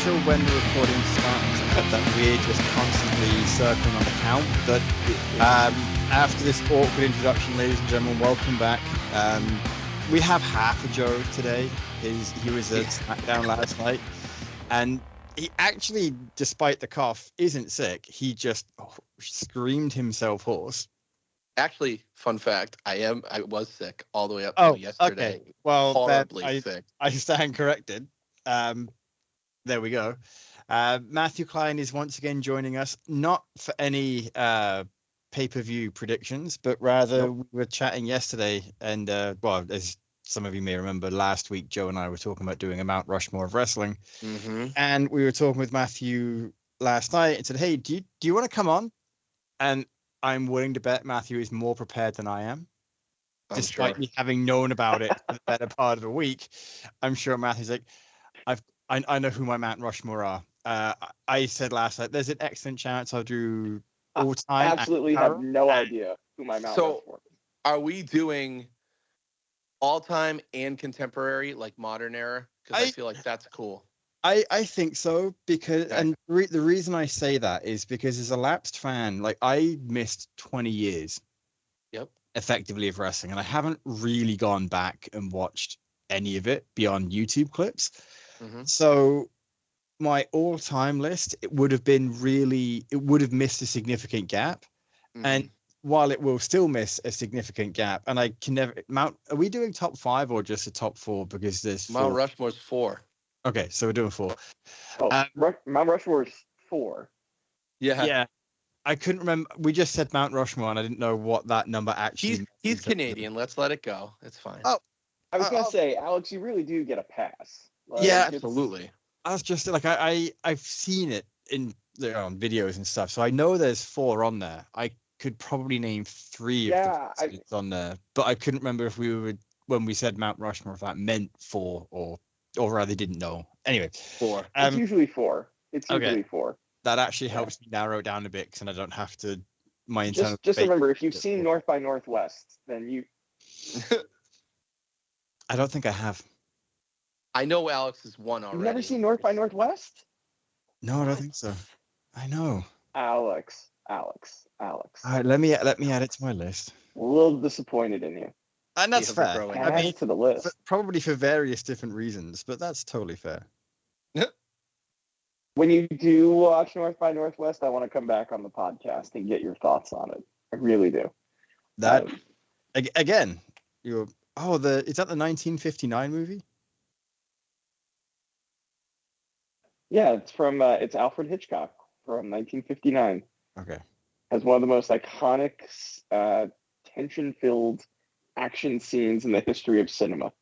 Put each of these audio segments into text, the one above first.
sure when the recording starts. That we're just constantly circling on the count. But after this awkward introduction, ladies and gentlemen, welcome back. We have half a Joe today. He was at SmackDown last night, and he actually, despite the cough, isn't sick. He just screamed himself hoarse. Actually, fun fact, I was sick all the way up to yesterday. Okay. Well, horribly sick. I stand corrected. There we go. Matthew Klein is once again joining us, not for any pay-per-view predictions, but rather we were chatting yesterday, and well, as some of you may remember, last week Joe and I were talking about doing a Mount Rushmore of wrestling, and we were talking with Matthew last night and said, "Hey, do you want to come on?" And I'm willing to bet Matthew is more prepared than I am. Despite me having known about it for the better part of a week, I'm sure Matthew's like, I know who my Mount Rushmore are. I said last night, there's an excellent chance I'll do all time. I absolutely have no idea who my Mount Rushmore is. Are we doing all time and contemporary, like modern era? Because I feel like that's cool. I think so, because and the reason I say that is because as a lapsed fan, like I missed 20 years effectively of wrestling, and I haven't really gone back and watched any of it beyond YouTube clips. So my all-time list, it would have missed a significant gap. And while it will still miss a significant gap, and I can never are we doing top 5 or just a top 4? Because there's Mount Rushmore's 4. Okay, so we're doing 4. Mount Rushmore's 4. Yeah. I couldn't remember. We just said Mount Rushmore, and I didn't know what that number actually. He's Canadian. Let's let it go. It's fine. Oh, I was gonna say, Alex, you really do get a pass. Like, yeah, absolutely. I was just like, I've seen it in on videos and stuff, so I know there's 4 on there. I could probably name 3 of the on there, but I couldn't remember if when we said Mount Rushmore, if that meant 4 or rather didn't know. Anyway, 4. It's usually 4. It's usually 4. That actually helps me narrow it down a bit, because I don't have to. Just remember, if you've seen North by Northwest, then you. I don't think I have. I know Alex is 1 already. You've never seen North by Northwest? No, I don't think so. I know. Alex. All right, let me add it to my list. A little disappointed in you. And that's fair. I mean, to the list. Probably for various different reasons, but that's totally fair. When you do watch North by Northwest, I want to come back on the podcast and get your thoughts on it. I really do. That again, is that the 1959 movie? Yeah, it's Alfred Hitchcock from 1959. Okay. Has one of the most iconic, tension-filled action scenes in the history of cinema.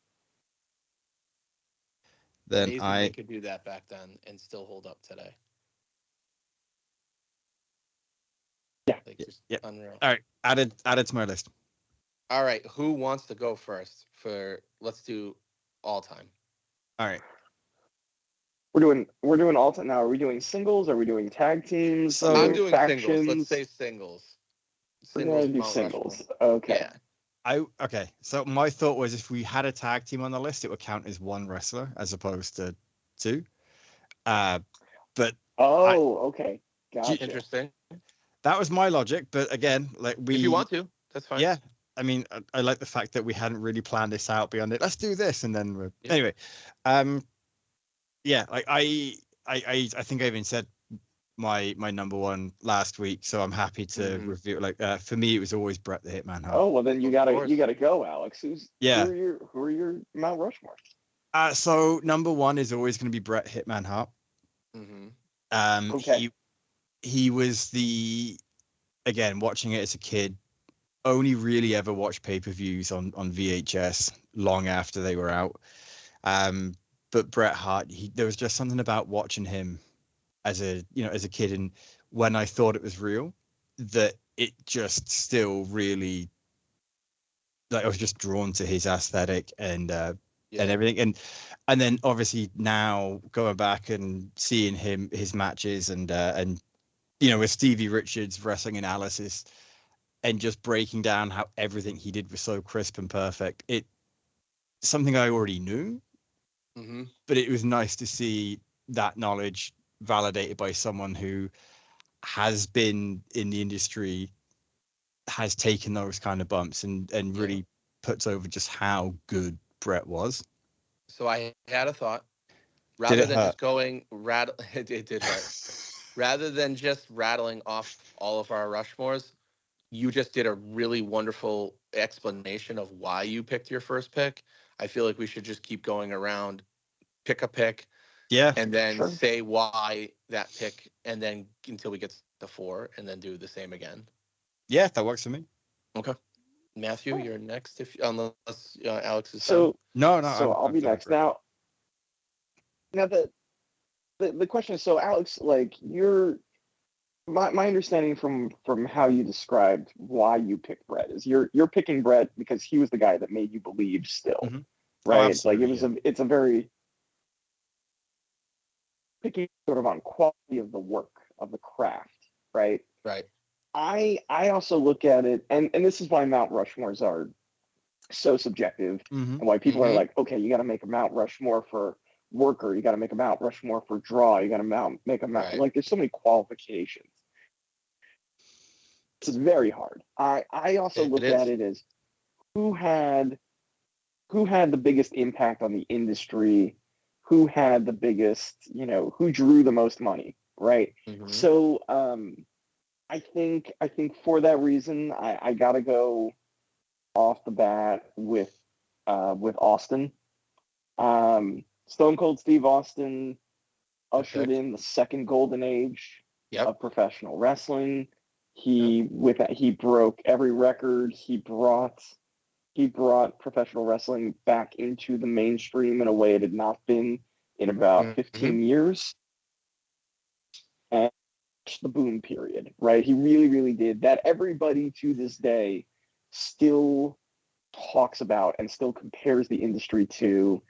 Then I could do that back then and still hold up today. Yeah. Unreal. All right, added to my list. All right, who wants to go first? Let's do all time. All right. We're doing all time now. Are we doing singles? Are we doing tag teams? So I'm doing singles. Let's say singles. We're gonna do singles. Okay. Yeah. So my thought was, if we had a tag team on the list, it would count as 1 wrestler as opposed to 2. But okay, gotcha. Interesting. That was my logic, but again, like if you want to, that's fine. Yeah, I mean, I like the fact that we hadn't really planned this out beyond it. Let's do this, and then anyway. Yeah, like I think I even said my number 1 last week, so I'm happy to review. Like for me, it was always Bret the Hitman Hart. Oh well, then you gotta go, Alex. Who are your Mount Rushmore? So number 1 is always going to be Bret Hitman Hart. Okay. He was again, watching it as a kid, only really ever watched pay-per-views on VHS long after they were out. But Bret Hart, there was just something about watching him as a kid, and when I thought it was real, that it just still really, like, I was just drawn to his aesthetic and everything, and then obviously now going back and seeing his matches and with Stevie Richards' wrestling analysis and just breaking down how everything he did was so crisp and perfect. It's something I already knew. But it was nice to see that knowledge validated by someone who has been in the industry, has taken those kind of bumps, and really puts over just how good Brett was. So I had a thought. Did Rather it than hurt? just going it did hurt. Rather than just rattling off all of our Rushmores, you just did a really wonderful explanation of why you picked your first pick. I feel like we should just keep going around, pick a pick, Yeah. and then Sure. say why that pick, and then until we get to 4, and then do the same again. Yeah, that works for me. Okay. Matthew, you're next. Unless Alex is So done. No, I'll be done next. for it. Now the question is, so Alex, like my understanding from how you described why you picked Brett is you're picking Brett because he was the guy that made you believe still, Mhm. right? Absolutely, It's a very picking sort of on quality of the work of the craft, right? Right. I also look at it, and this is why Mount Rushmores are so subjective, Mhm. and why people are Mhm. like, okay, you got to make a Mount Rushmore for worker, you got to make a Mount Rushmore for draw, you got to make a Mount, Right. like there's so many qualifications. This is very hard. I also look at it as who had the biggest impact on the industry, who had the biggest, who drew the most money, right? Mhm. So I think for that reason, I gotta go off the bat with Austin. Stone Cold Steve Austin ushered in the second golden age of professional wrestling. He broke every record. He brought professional wrestling back into the mainstream in a way it had not been in about 15 years. And the boom period, right? He really, really did that. Everybody to this day still talks about and still compares the industry to.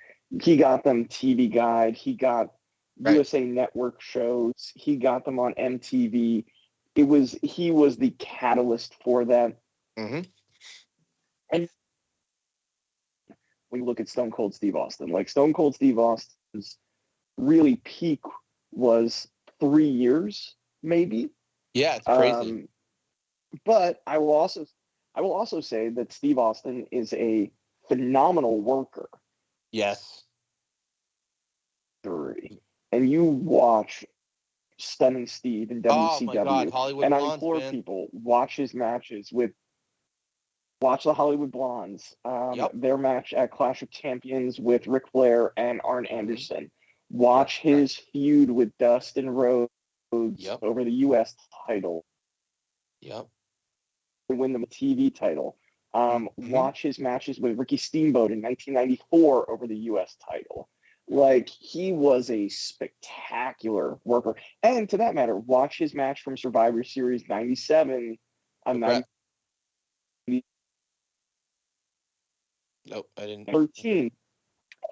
He got them TV Guide. He got USA Network shows. He got them on MTV. He was the catalyst for that. Mm-hmm. And when you look at Stone Cold Steve Austin, like Stone Cold Steve Austin's really peak was 3 years, maybe. Yeah, it's crazy. But I will also say that Steve Austin is a phenomenal worker. Yes. And you watch Stunning Steve in WCW. Oh my God, Hollywood and Blondes, I implore man. people, watch his matches watch the Hollywood Blondes. Their match at Clash of Champions with Ric Flair and Arn Anderson. Watch his feud with Dustin Rhodes over the U.S. title. Yep. Win the TV title. Watch his matches with Ricky Steamboat in 1994 over the U.S. title. Like, he was a spectacular worker. And to that matter, watch his match from Survivor Series 97 on 90. Nope, I didn't. 13.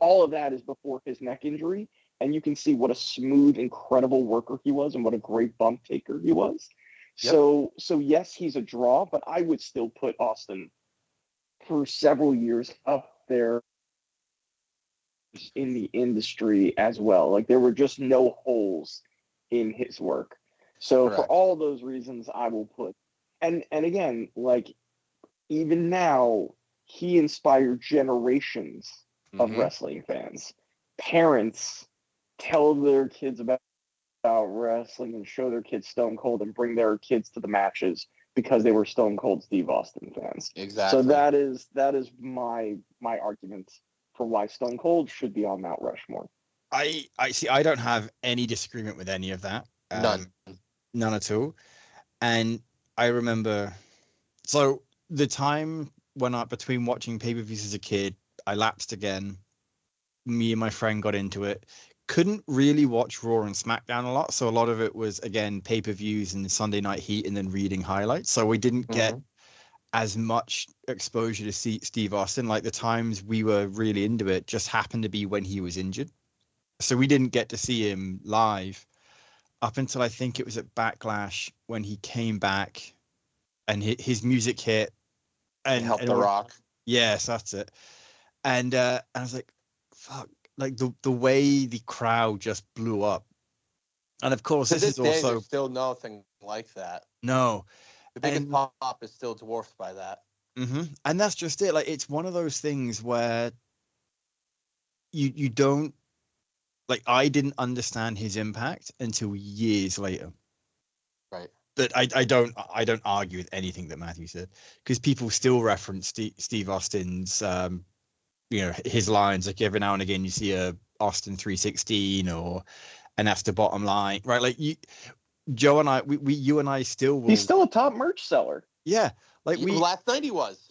All of that is before his neck injury, and you can see what a smooth, incredible worker he was, and what a great bump taker he was. Yep. So yes, he's a draw, but I would still put Austin for several years up there in the industry as well. Like, there were just no holes in his work. So for all those reasons, I will put. And again, like, even now, he inspired generations of wrestling fans. Parents tell their kids about wrestling and show their kids Stone Cold and bring their kids to the matches because they were Stone Cold Steve Austin fans. Exactly. So that is my argument for why Stone Cold should be on Mount Rushmore. I see. I don't have any disagreement with any of that. None at all. And I remember, so the time when between watching pay-per-views as a kid, I lapsed again. Me and my friend got into it. Couldn't really watch Raw and SmackDown a lot, so a lot of it was, again, pay-per-views and Sunday Night Heat, and then reading highlights. So we didn't get as much exposure to Steve Austin. Like, the times we were really into it just happened to be when he was injured. So we didn't get to see him live up until I think it was at Backlash when he came back and his music hit. And Helped The Rock. Yes, that's it. And I was like, fuck, like the way the crowd just blew up. And of course, To this this is day, also there's still nothing like that. no. The biggest And pop is still dwarfed by that. and that's just it. Like, it's one of those things where you don't, like, I didn't understand his impact until years later. Right. But I don't argue with anything that Matthew said, because people still reference Steve Austin's his lines. Like, every now and again you see a Austin 316 or an after bottom line, right? Like, Joe and I, you and I still will. He's still a top merch seller. Yeah, like Last night he was.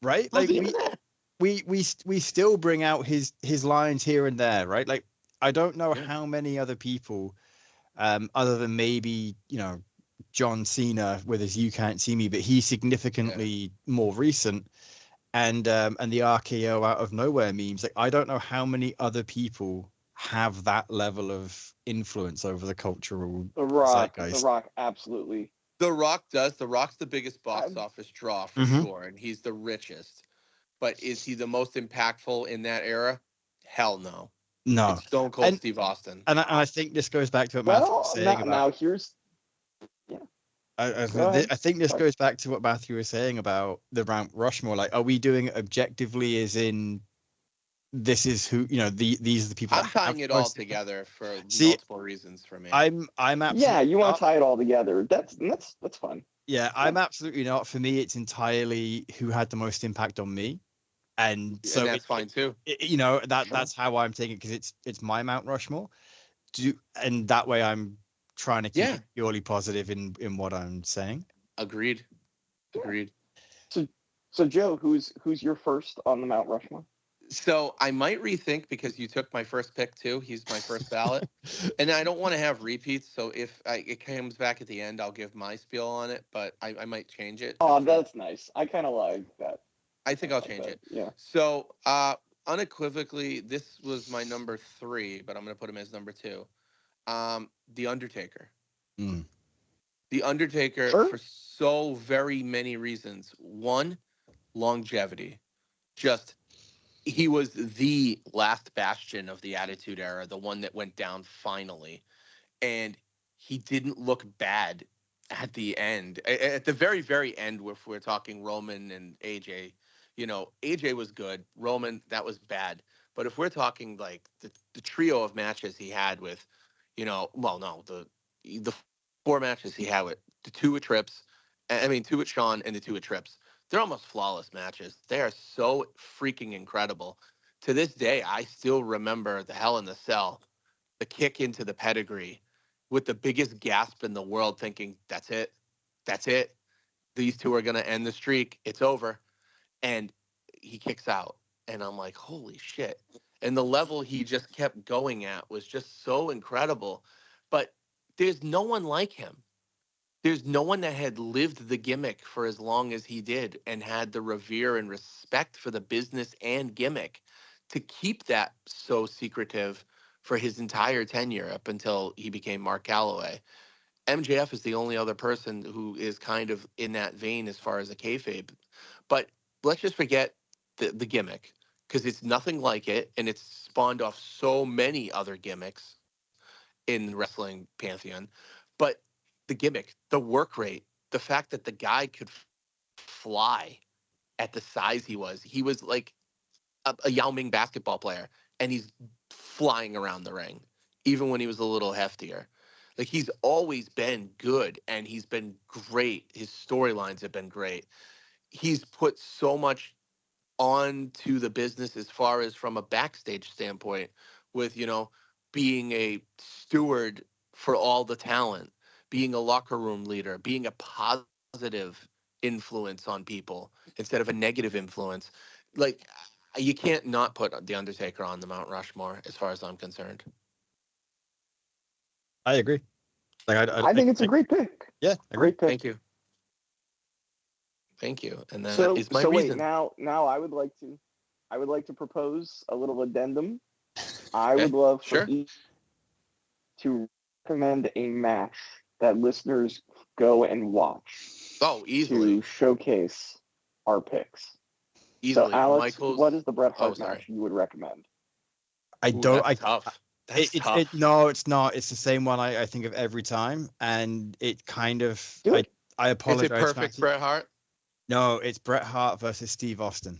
Right, Like we still bring out his lines here and there, right? Like, I don't know how many other people, other than maybe John Cena with his "You Can't See Me," but he's significantly more recent, and the RKO out of nowhere memes. Like, I don't know how many other people have that level of influence over the cultural zeitgeist. The Rock, absolutely. The Rock does. The Rock's the biggest box office draw for sure, and he's the richest. But is he the most impactful in that era? Hell no. No. It's Stone Cold Steve Austin. And I think this goes back to what Matthew was saying about. Now here's. I think this goes back to what Matthew was saying about the Mount Rushmore. Like, are we doing it objectively, as in this is who, these are the people? I'm tying it all together for multiple reasons for me. I'm absolutely you want to tie it all together. That's fun. Yeah, I'm absolutely not. For me, it's entirely who had the most impact on me. And so that's fine too. That's how I'm taking it, because it's my Mount Rushmore. And that way I'm trying to keep it purely positive in what I'm saying. Agreed. So Joe, who's your first on the Mount Rushmore? So I might rethink, because you took my first pick too. He's my first ballot, and I don't want to have repeats. So if it comes back at the end, I'll give my spiel on it, but I might change it. Oh, that's nice. I kind of like that. I think I'll change it. Yeah. So unequivocally, this was my number 3, but I'm going to put him as number 2. The Undertaker. The Undertaker, for so very many reasons. One, longevity. He was the last bastion of the Attitude Era, the one that went down finally. And he didn't look bad at the end. At the very, very end, if we're talking Roman and AJ, AJ was good. Roman, that was bad. But if we're talking like the trio of matches he had with, the 4 matches he had with the 2 with Trips, 2 with Shawn and the 2 with Trips, they're almost flawless matches. They are so freaking incredible. To this day, I still remember the Hell in the Cell, the kick into the pedigree, with the biggest gasp in the world, thinking, that's it. These 2 are going to end the streak. It's over. And he kicks out. And I'm like, holy shit. And the level he just kept going at was just so incredible. But there's no one like him. There's no one that had lived the gimmick for as long as he did and had the revere and respect for the business and gimmick to keep that so secretive for his entire tenure up until he became Mark Calloway. MJF is the only other person who is kind of in that vein as far as a kayfabe. But let's just forget the gimmick, because it's nothing like it, and it's spawned off so many other gimmicks in wrestling pantheon. But the gimmick, the work rate, the fact that the guy could fly at the size he was like a Yao Ming basketball player, and he's flying around the ring, even when he was a little heftier. Like, he's always been good, and he's been great. His storylines have been great. He's put so much onto the business as far as from a backstage standpoint with, being a steward for all the talent, being a locker room leader, being a positive influence on people instead of a negative influence. Like, you can't not put The Undertaker on the Mount Rushmore as far as I'm concerned. I agree. Like, I think it's a great pick. Yeah, great pick. Thank you. And that is my reason. Wait, now I would like to propose a little addendum. I would love for each to recommend a match that listeners go and watch. Oh, easily. To showcase our picks. Easily. So, Alex, what is the Bret Hart match you would recommend? That's tough. That's tough. No, it's not. It's the same one I think of every time, and it kind of. I apologize. Is it perfect, Matthew. Bret Hart? No, it's Bret Hart versus Steve Austin.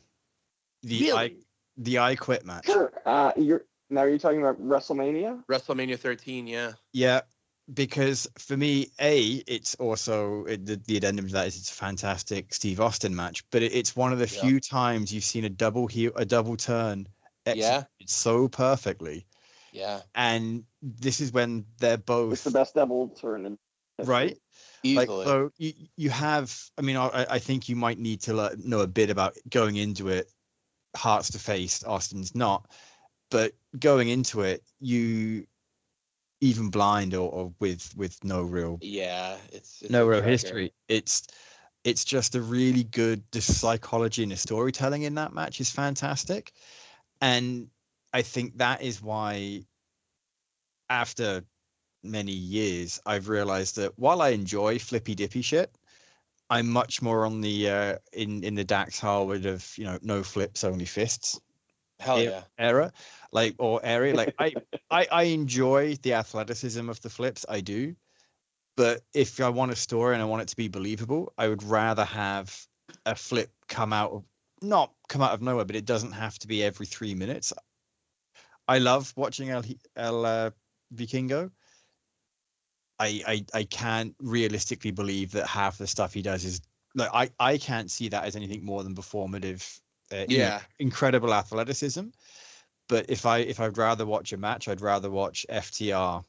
The I Quit match. Sure. You're talking about WrestleMania? WrestleMania 13, yeah. Yeah, because for me, it's also the addendum to that is it's a fantastic Steve Austin match, but it's one of the few times you've seen a double turn executed so perfectly. Yeah. And this is when they're both. It's the best double turn in history. Right. Easily. So you have. I mean, I think you might need to know a bit about going into it. Hart's to face, Austin's not, but going into it, you even blind or with no real it's no real history. It's just a really good. The psychology and the storytelling in that match is fantastic, and I think that is why after many years I've realized that while I enjoy flippy dippy shit, I'm much more on the in the Dax Harwood of no flips, only fists. Era, area. Like I enjoy the athleticism of the flips, I do, but if I want a story and I want it to be believable, I would rather have a flip not come out of nowhere, but it doesn't have to be every 3 minutes. I love watching El Vikingo. I can't realistically believe that half the stuff he does is like I can't see that as anything more than performative. Incredible athleticism. But if I'd rather watch a match, I'd rather watch FTR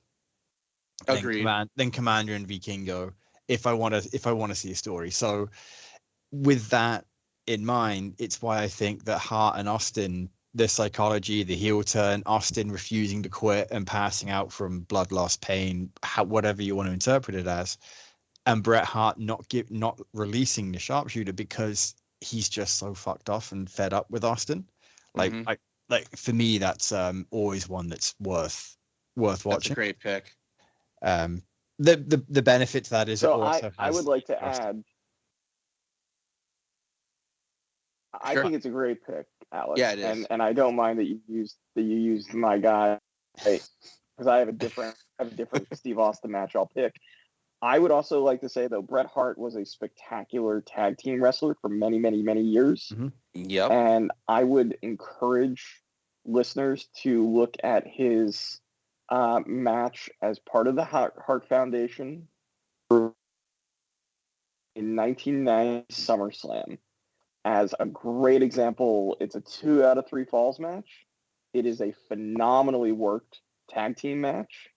than Commander and Vikingo if I want to see a story. So with that in mind, it's why I think that Hart and Austin, the psychology, the heel turn, Austin refusing to quit and passing out from blood loss, pain, whatever you want to interpret it as, and Bret Hart not releasing the sharpshooter because he's just so fucked off and fed up with Austin. Like for me, that's always one that's worth watching. That's a great pick. The benefit to that is so I would like to add. I think it's a great pick, Alex. Yeah, it is. And I don't mind that you used my guy, because I have a different Steve Austin match I'll pick. I would also like to say, though, Bret Hart was a spectacular tag team wrestler for many, many, many years. Mm-hmm. Yep. And I would encourage listeners to look at his match as part of the Hart Foundation in 1990 SummerSlam as a great example. It's a 2 out of 3 falls match. It is a phenomenally worked tag team match.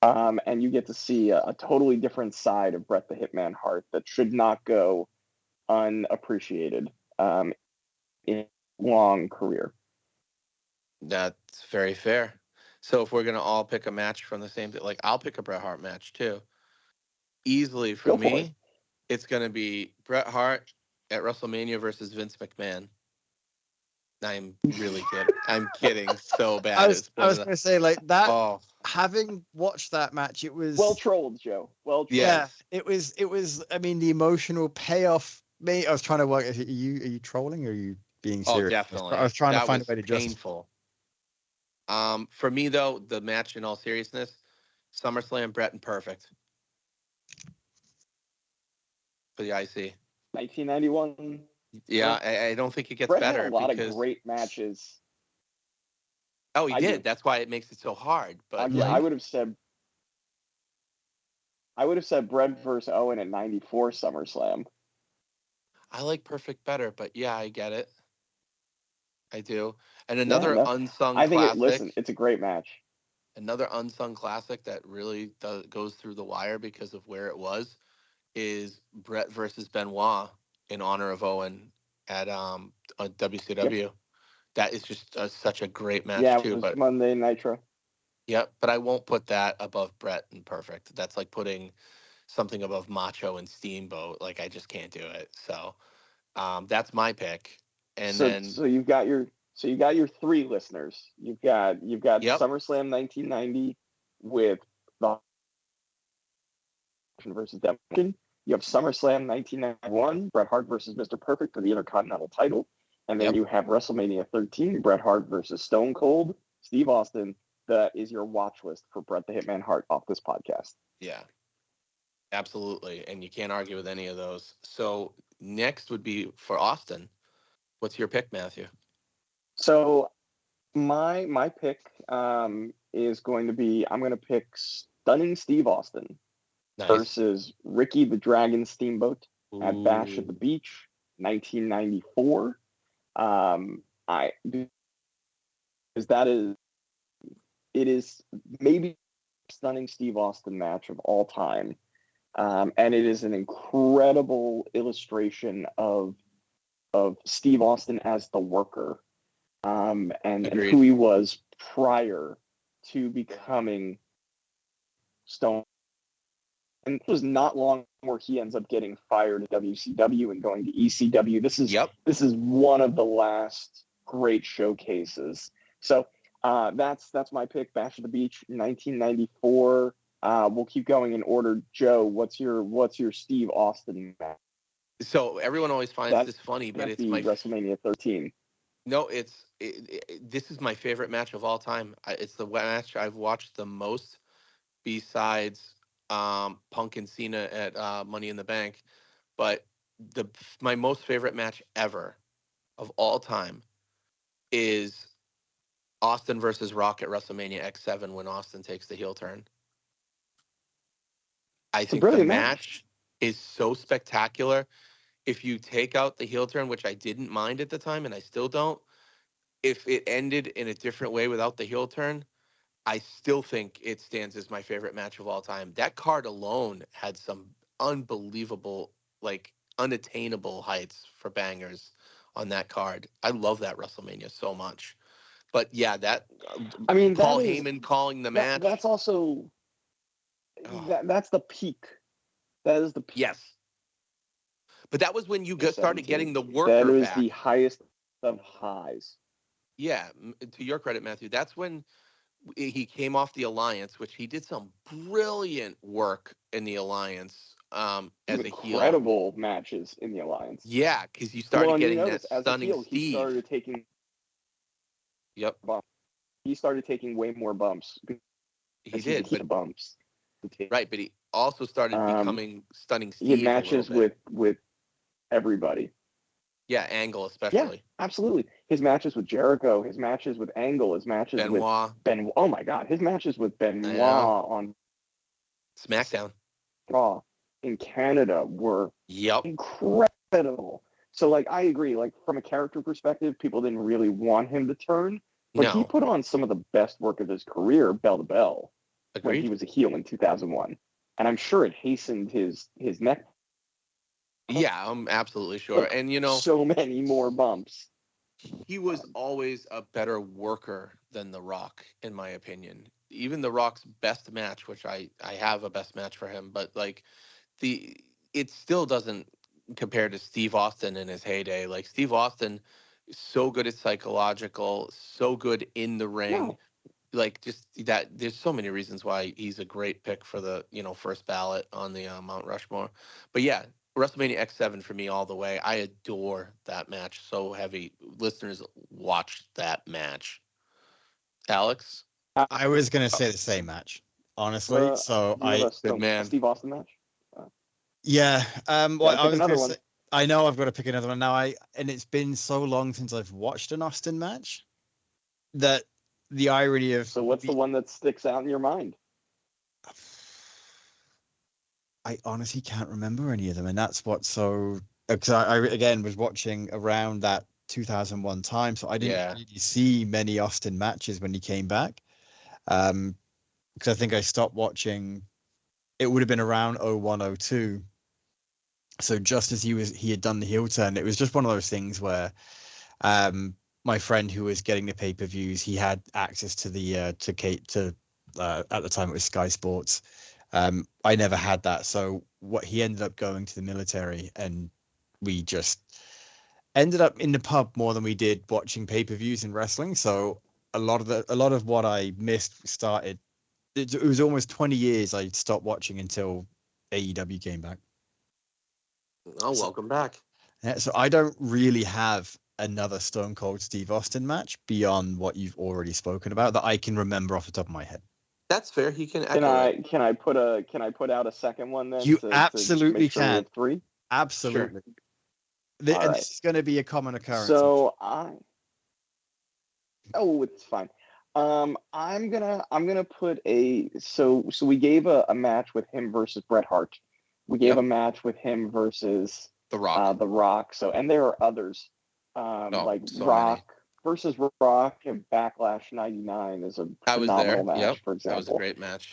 And you get to see a totally different side of Bret the Hitman Hart that should not go unappreciated in a long career. That's very fair. So if we're going to all pick a match from the same thing, like I'll pick a Bret Hart match too. Easily for me, it's going to be Bret Hart at WrestleMania versus Vince McMahon. I'm really kidding. I'm kidding so bad. I was going to say like that. Oh. Having watched that match, it was well trolled, Joe. Well trolled. Yeah, it was. I mean, the emotional payoff. I was trying to work. Are you trolling or are you being serious? Oh, definitely. I was trying to find a way to painful. For me though, the match in all seriousness, SummerSlam, Bret and Perfect for the IC. 1991. Yeah, I don't think it gets Bret better. Had a lot of great matches. Oh, he did. That's why it makes it so hard. But I would have said Bret versus Owen at 94 SummerSlam. I like Perfect better, but yeah, I get it. I do. And another unsung classic. It's a great match. Another unsung classic that really goes through the wire because of where it was is Bret versus Benoit in honor of Owen at WCW. Yep. That is just such a great match too. But Monday Nitro. Yep, but I won't put that above Bret and Perfect. That's like putting something above Macho and Steamboat. Like I just can't do it. So that's my pick. And so you've got your 3 listeners. You've got SummerSlam 1990 with the versus Demkin. You have SummerSlam 1991, Bret Hart versus Mr. Perfect for the Intercontinental title. And then you have WrestleMania 13, Bret Hart versus Stone Cold Steve Austin, that is your watch list for Bret the Hitman Hart off this podcast. Yeah, absolutely. And you can't argue with any of those. So next would be for Austin. What's your pick, Matthew? So my pick is going to be, I'm going to pick Stunning Steve Austin versus Ricky the Dragon Steamboat at Bash at the Beach, 1994. It is maybe Stunning Steve Austin match of all time. And it is an incredible illustration of Steve Austin as the worker, and who he was prior to becoming Stone. And it was not long where he ends up getting fired at WCW and going to ECW. This is one of the last great showcases. So that's my pick. Bash at the Beach, 1994. We'll keep going in order. Joe, what's your Steve Austin match? So everyone always finds this funny, but it's my WrestleMania 13. No, this is my favorite match of all time. It's the match I've watched the most, besides Punk and Cena at Money in the Bank. But my most favorite match ever of all time is Austin versus Rock at WrestleMania X7 when Austin takes the heel turn. I think the match is so spectacular. If you take out the heel turn, which I didn't mind at the time and I still don't, if it ended in a different way without the heel turn, I still think it stands as my favorite match of all time. That card alone had some unbelievable, like unattainable heights for bangers on that card. I love that WrestleMania so much. But yeah, Paul Heyman calling the match. That's also that's the peak. That is the peak. Yes. But that was when you started getting the worker back. That is back. the highest of highs. Yeah, to your credit, Matthew, that's when he came off the Alliance, which he did some brilliant work in the Alliance as a heel. Incredible matches in the Alliance. Yeah, because you started getting that stunning Steve. He started taking. Yep. He started taking way more bumps. He did, but bumps. Right, but he also started becoming stunning Steve. He had matches with everybody. Yeah, Angle especially. Yeah, absolutely. His matches with Jericho, his matches with Angle, his matches Benoit. with Benoit. Oh my God, his matches with Benoit on SmackDown Raw in Canada were incredible. So, like, I agree. Like, from a character perspective, people didn't really want him to turn, but he put on some of the best work of his career, bell to bell, when he was a heel in 2001, and I'm sure it hastened his neck. Yeah, I'm absolutely sure. And, so many more bumps. He was always a better worker than The Rock, in my opinion. Even The Rock's best match, which I have a best match for him, but like it still doesn't compare to Steve Austin in his heyday. Like Steve Austin is so good at psychological, so good in the ring. No. Like just that, there's so many reasons why he's a great pick for the first ballot on the Mount Rushmore. But yeah, WrestleMania X7 for me all the way. I adore that match. So heavy. Listeners, watch that match. Alex? I was going to say the same match, honestly. Good man. Steve Austin match? Yeah. Well, I was another one. I know I've got to pick another one now. And it's been so long since I've watched an Austin match that the irony of. So what's the one that sticks out in your mind? I honestly can't remember any of them, and that's what's so. Because I again was watching around that 2001 time, so I didn't really see many Austin matches when he came back. Because I think I stopped watching. It would have been around 01, 02. So just as he had done the heel turn, it was just one of those things where, my friend who was getting the pay-per-views, he had access to the at the time it was Sky Sports. I never had that, so he ended up going to the military, and we just ended up in the pub more than we did watching pay-per-views and wrestling. So a lot of what I missed started. It was almost 20 years I stopped watching until AEW came back. Oh, welcome back. Yeah, so I don't really have another Stone Cold Steve Austin match beyond what you've already spoken about that I can remember off the top of my head. That's fair. He can. Can I put out a second one then? You to absolutely make sure we can. have 3. Absolutely. Sure. And this is going to be a common occurrence. So it's fine. I'm gonna put so we gave a match with him versus Bret Hart. We gave a match with him versus The Rock. The Rock. So, and there are others. Like so Rock many. Versus Rock and Backlash '99 is a phenomenal match, for example. That was a great match.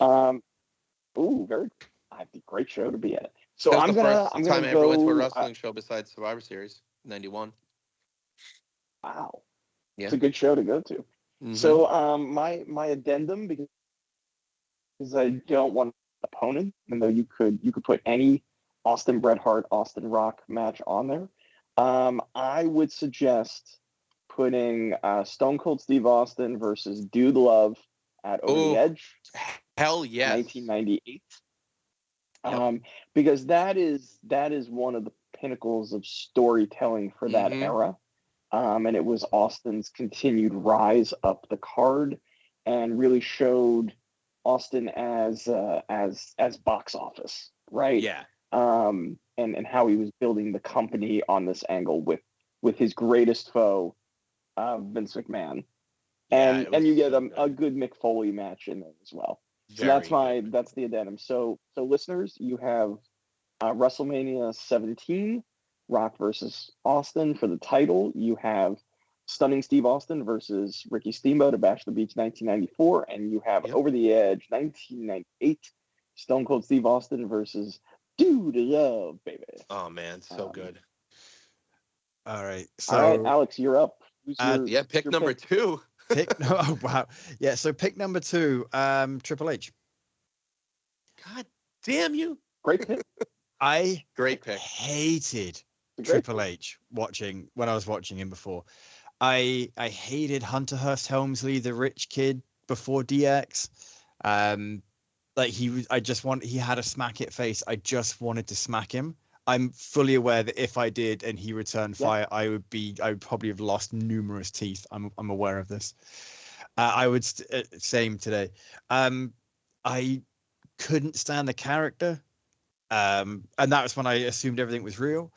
Great show to be at. So I'm gonna time I ever went to a wrestling show besides Survivor Series '91. Wow, yeah, it's a good show to go to. Mm-hmm. So my addendum, because I don't want an opponent, even though you could put any Austin Bret Hart, Austin Rock match on there. I would suggest putting Stone Cold Steve Austin versus Dude Love at Over the Edge. Hell yes. 1998. Because that is one of the pinnacles of storytelling for that era. And it was Austin's continued rise up the card and really showed Austin as box office, right? Yeah. And how he was building the company on this angle with his greatest foe, Vince McMahon. And you get a good Mick Foley match in there as well. So that's the addendum. So listeners, you have WrestleMania 17, Rock versus Austin for the title. You have Stunning Steve Austin versus Ricky Steamboat at Bash the Beach 1994, and you have Over the Edge 1998, Stone Cold Steve Austin versus Dude Love, baby. Oh man, so good. All right, Alex, you're up. Pick number 2. Oh wow, yeah. So pick number 2, Triple H. God damn you! Great pick. Great pick. Hated Triple H when I was watching him before. I hated Hunter Hearst Helmsley, the rich kid before DX. He had a smack it face. I just wanted to smack him. I'm fully aware that if I did and he returned fire, I would probably have lost numerous teeth. I'm aware of this. I would same today. I couldn't stand the character. And that was when I assumed everything was real.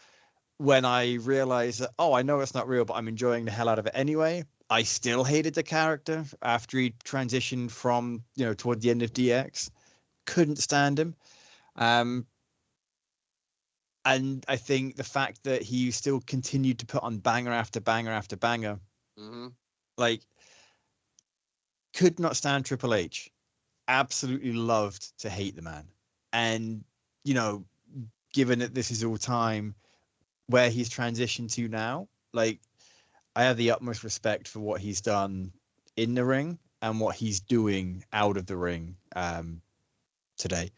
When I realized that, I know it's not real, but I'm enjoying the hell out of it anyway. I still hated the character after he transitioned from, toward the end of DX. Couldn't stand him. And I think the fact that he still continued to put on banger after banger after banger, could not stand Triple H. Absolutely loved to hate the man. And, given that this is all time where he's transitioned to now, I have the utmost respect for what he's done in the ring and what he's doing out of the ring today.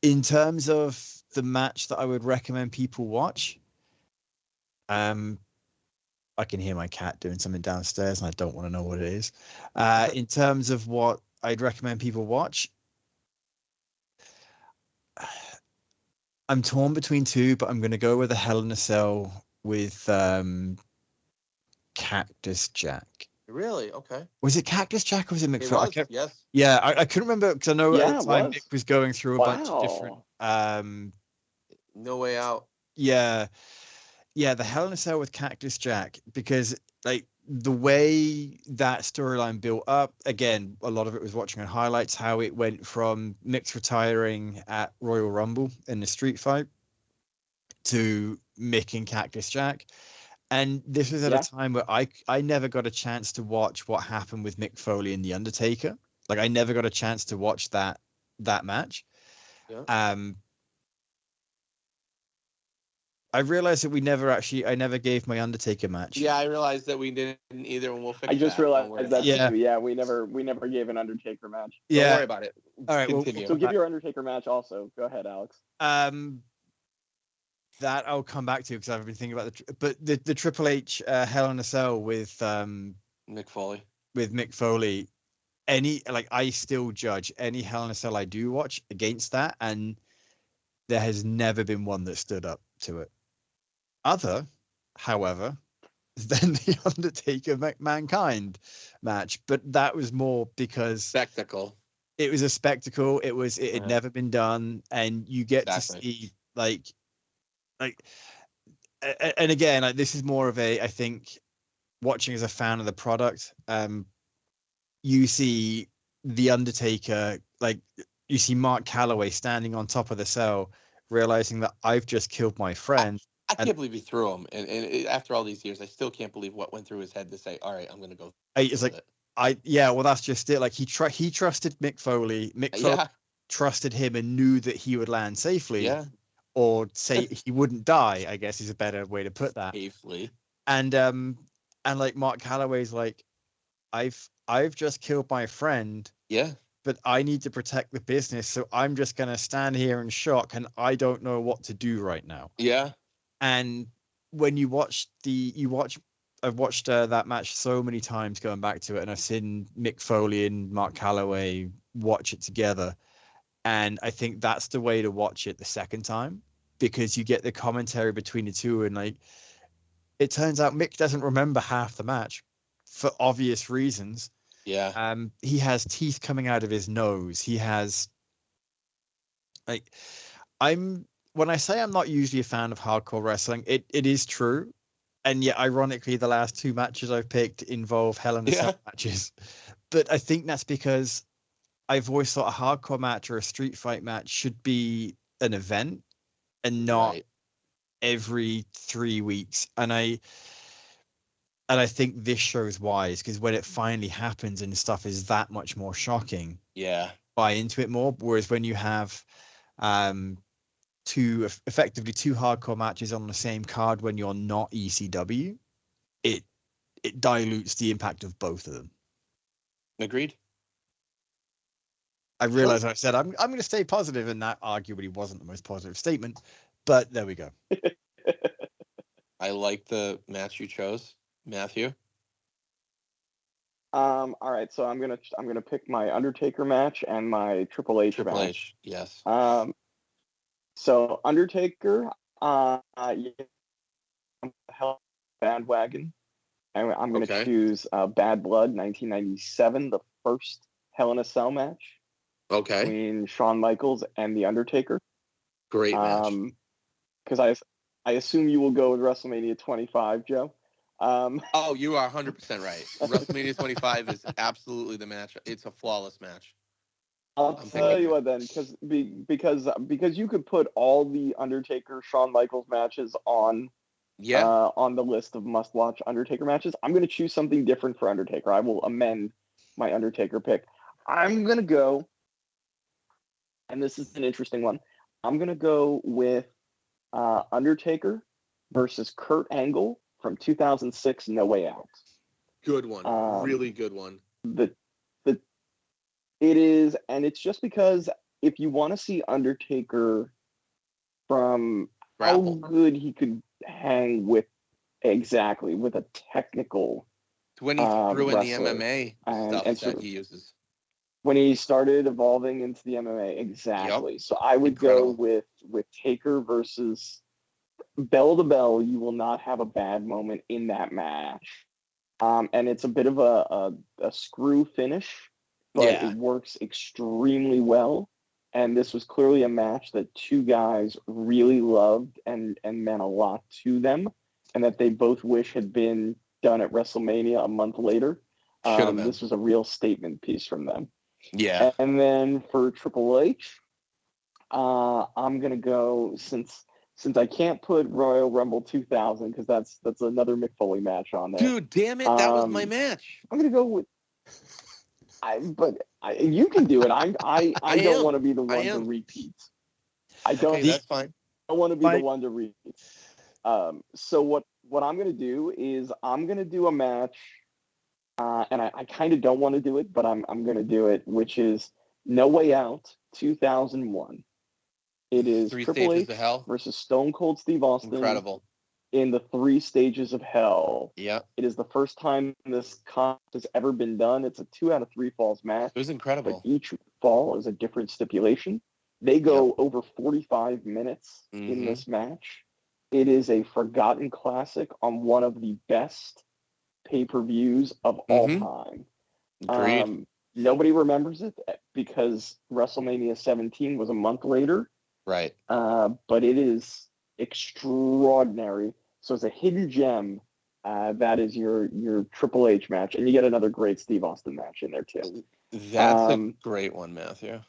In terms of the match that I would recommend people watch, I can hear my cat doing something downstairs and I don't want to know what it is. In terms of what I'd recommend people watch, I'm torn between 2, but I'm going to go with a Hell in a Cell with Cactus Jack. Really? Okay. Was it Cactus Jack or was it Mick Foley? Yes. Yeah, I couldn't remember because I know at the time Mick was going through a bunch of different. No Way Out. Yeah, the Hell in a Cell with Cactus Jack, because the way that storyline built up, again, a lot of it was watching on highlights, how it went from Mick's retiring at Royal Rumble in the street fight to Mick and Cactus Jack. And this was at a time where I never got a chance to watch what happened with Mick Foley and The Undertaker. I never got a chance to watch that match. Yeah. I realized that I never gave my Undertaker match. Yeah, I realized that we didn't either, and we'll fix that. I just realized that too. Yeah, we never gave an Undertaker match. Yeah. Don't worry about it. All right, continue. So give your Undertaker match also. Go ahead, Alex. That I'll come back to because I've been thinking about the Triple H Hell in a Cell with Mick Foley. With Mick Foley, I still judge any Hell in a Cell I do watch against that, and there has never been one that stood up to it. However, than the Undertaker Mankind match, but that was more because spectacle. It was a spectacle. It had never been done, and you get to see like, and again, like this is more of a, I think, watching as a fan of the product. You see the Undertaker, like you see Mark Calloway standing on top of the cell, realizing that I've just killed my friend. I can't believe he threw him, and after all these years, I still can't believe what went through his head to say, "All right, I'm going to go." It's like well, that's just it. Like he trusted Mick Foley. Mick Foley trusted him and knew that he would land safely. Yeah. Or say he wouldn't die, I guess is a better way to put that. Safely. And like Mark Calloway's like, I've just killed my friend. Yeah. But I need to protect the business, so I'm just gonna stand here in shock, and I don't know what to do right now. Yeah. And when I've watched that match so many times going back to it, and I've seen Mick Foley and Mark Calloway watch it together, and I think that's the way to watch it the second time, because you get the commentary between the two, and like it turns out Mick doesn't remember half the match for obvious reasons. Yeah. He has teeth coming out of his nose. He has like when I say I'm not usually a fan of hardcore wrestling, it is true. And yet, ironically, the last two matches I've picked involve Hell in a Cell matches. But I think that's because I've always thought a hardcore match or a street fight match should be an event and not every 3 weeks. And I think this shows why, is because when it finally happens and stuff is that much more shocking, buy into it more. Whereas when you have effectively two hardcore matches on the same card when you're not ECW, it dilutes the impact of both of them. Agreed. I realize I said I'm going to stay positive, and that arguably wasn't the most positive statement, but there we go. I like the match you chose, Matthew. All right, so I'm gonna pick my Undertaker match and my Triple H match. Yes. So Undertaker, hell bandwagon. I'm going to choose Bad Blood 1997, the first Hell in a Cell match. Okay. Between Shawn Michaels and the Undertaker. Great match. Because I assume you will go with WrestleMania 25, Joe. Oh, you are 100% right. WrestleMania 25 is absolutely the match. It's a flawless match. I'll tell you what then, because you could put all the Undertaker Shawn Michaels matches on the list of must-watch Undertaker matches. I'm going to choose something different for Undertaker. I will amend my Undertaker pick. I'm going to go, and this is an interesting one, I'm going to go with Undertaker versus Kurt Angle from 2006, No Way Out. Good one. Really good one. It is, and it's just because if you want to see Undertaker from how good he could hang with a technical when he threw in the MMA stuff that he uses. When he started evolving into the MMA, exactly. Yep. So I would go with Taker versus bell to bell. You will not have a bad moment in that match, and it's a bit of a screw finish. But it works extremely well. And this was clearly a match that two guys really loved and meant a lot to them, and that they both wish had been done at WrestleMania a month later. This was a real statement piece from them. Yeah. And then for Triple H, I'm going to go, since I can't put Royal Rumble 2000, because that's another Mick Foley match on there. Dude, damn it, that was my match. I'm going to go with... you can do it. I don't want to be the one to repeat. I don't. Okay, that's fine. I don't want to be the one to repeat. So what I'm going to do is I'm going to do a match, and I kind of don't want to do it, but I'm going to do it, which is No Way Out 2001. It is Triple H versus Stone Cold Steve Austin. Incredible. In the 3 stages of hell. Yeah. It is the first time this comp has ever been done. It's a 2 out of 3 falls match. It was incredible. But each fall is a different stipulation. They go over 45 minutes in this match. It is a forgotten classic on one of the best pay-per-views of all time. Agreed. Nobody remembers it because WrestleMania 17 was a month later. Right. But it is extraordinary. So it's a hidden gem. That is your Triple H match, and you get another great Steve Austin match in there too. That's a great one, Matthew.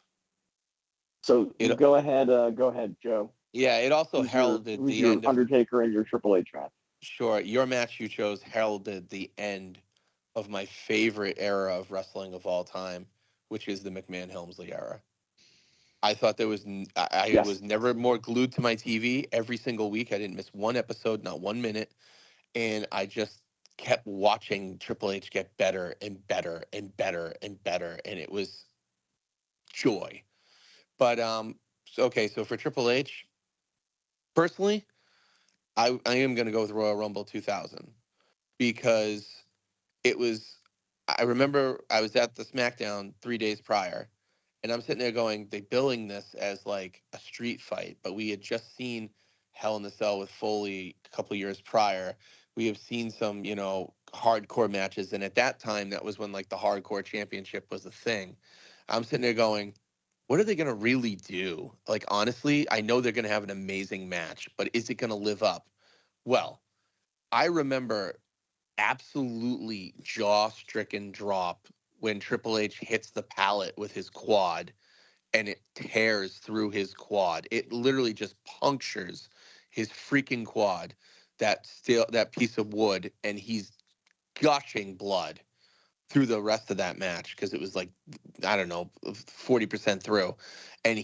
So go ahead, Joe. Yeah, it also heralded the end of Undertaker and your Triple H match. Sure, your match you chose heralded the end of my favorite era of wrestling of all time, which is the McMahon-Helmsley era. I thought there was I was never more glued to my TV every single week. I didn't miss one episode, not 1 minute, and I just kept watching Triple H get better and better and better and better, and it was joy. But so for Triple H, personally, I am going to go with Royal Rumble 2000 because I remember I was at the SmackDown 3 days prior, and I'm sitting there going, they billing this as like a street fight, but we had just seen Hell in the Cell with Foley a couple years prior. We have seen some, hardcore matches, and at that time, that was when like the hardcore championship was a thing. I'm sitting there going, what are they going to really do? Like, honestly, I know they're going to have an amazing match, but is it going to live up? Well, I remember absolutely jaw-stricken drop when Triple H hits the pallet with his quad and it tears through his quad. It literally just punctures his freaking quad, that piece of wood, and he's gushing blood through the rest of that match because it was like, I don't know, 40% through. And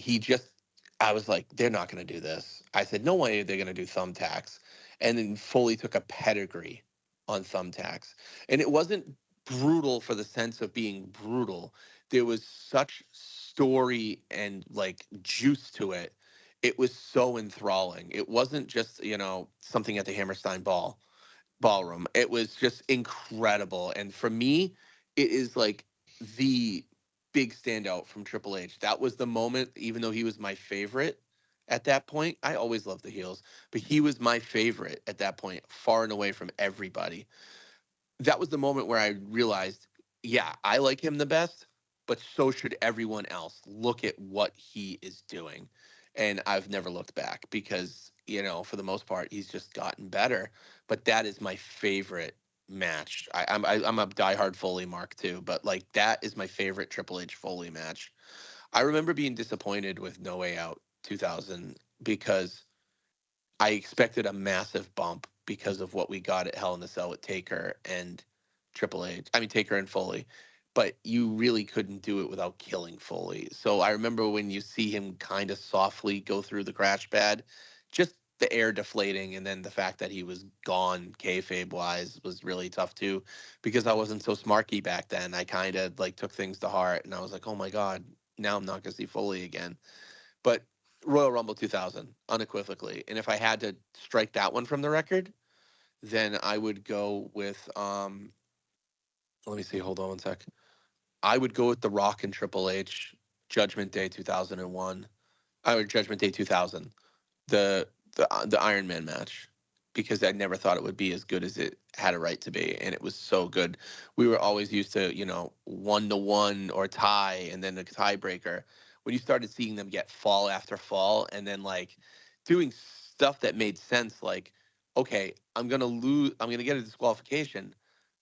I was like, they're not going to do this. I said, no way they're going to do thumbtacks. And then Foley took a pedigree on thumbtacks. And it wasn't brutal for the sense of being brutal. There was such story and like juice to it. It was so enthralling. It wasn't just, something at the Hammerstein ballroom. It was just incredible. And for me, it is like the big standout from Triple H. That was the moment, even though he was my favorite at that point. I always loved the heels, but he was my favorite at that point, far and away from everybody. That was the moment where I realized, yeah, I like him the best, but so should everyone else. Look at what he is doing. And I've never looked back because, for the most part, he's just gotten better. But that is my favorite match. I'm a diehard Foley mark too, but like that is my favorite Triple H Foley match. I remember being disappointed with No Way Out 2000 because I expected a massive bump because of what we got at Hell in the Cell with Taker and Triple H. I mean, Taker and Foley. But you really couldn't do it without killing Foley. So I remember when you see him kind of softly go through the crash pad, just the air deflating, and then the fact that he was gone kayfabe wise was really tough too, because I wasn't so smarky back then. I kind of like took things to heart, and I was like, oh my god, now I'm not gonna see Foley again. But Royal Rumble 2000, unequivocally. And if I had to strike that one from the record, then I would go with let me see, hold on one sec. I would go with The Rock and Triple H, Judgment Day 2001, or Judgment Day 2000, the Iron Man match, because I never thought it would be as good as it had a right to be, and it was so good. We were always used to 1-1 or tie, and then the tiebreaker. When you started seeing them get fall after fall, and then like doing stuff that made sense, like, okay, I'm gonna lose, I'm gonna get a disqualification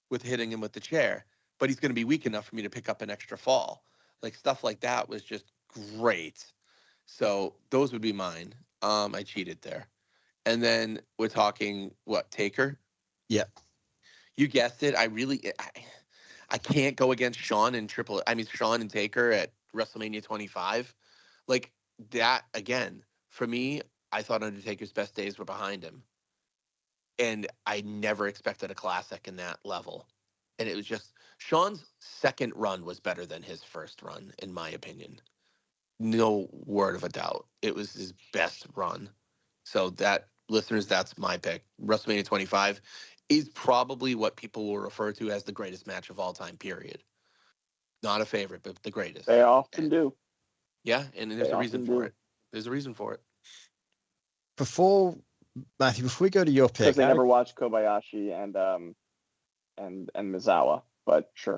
with hitting him with the chair, but he's gonna be weak enough for me to pick up an extra fall. Like stuff like that was just great. So those would be mine. I cheated there. And then we're talking what, Taker? Yeah. You guessed it. I can't go against Sean and Taker at WrestleMania 25. Like that again, for me, I thought Undertaker's best days were behind him. And I never expected a classic in that level. And it was just Sean's second run was better than his first run, in my opinion. No word of a doubt. It was his best run. So that, listeners, that's my pick. WrestleMania 25 is probably what people will refer to as the greatest match of all time, period. Not a favorite, but the greatest. They often do. Yeah, and there's a reason for it. There's a reason for it. Before Matthew, before we go to your pick, because they never watched Kobayashi and Misawa, but sure.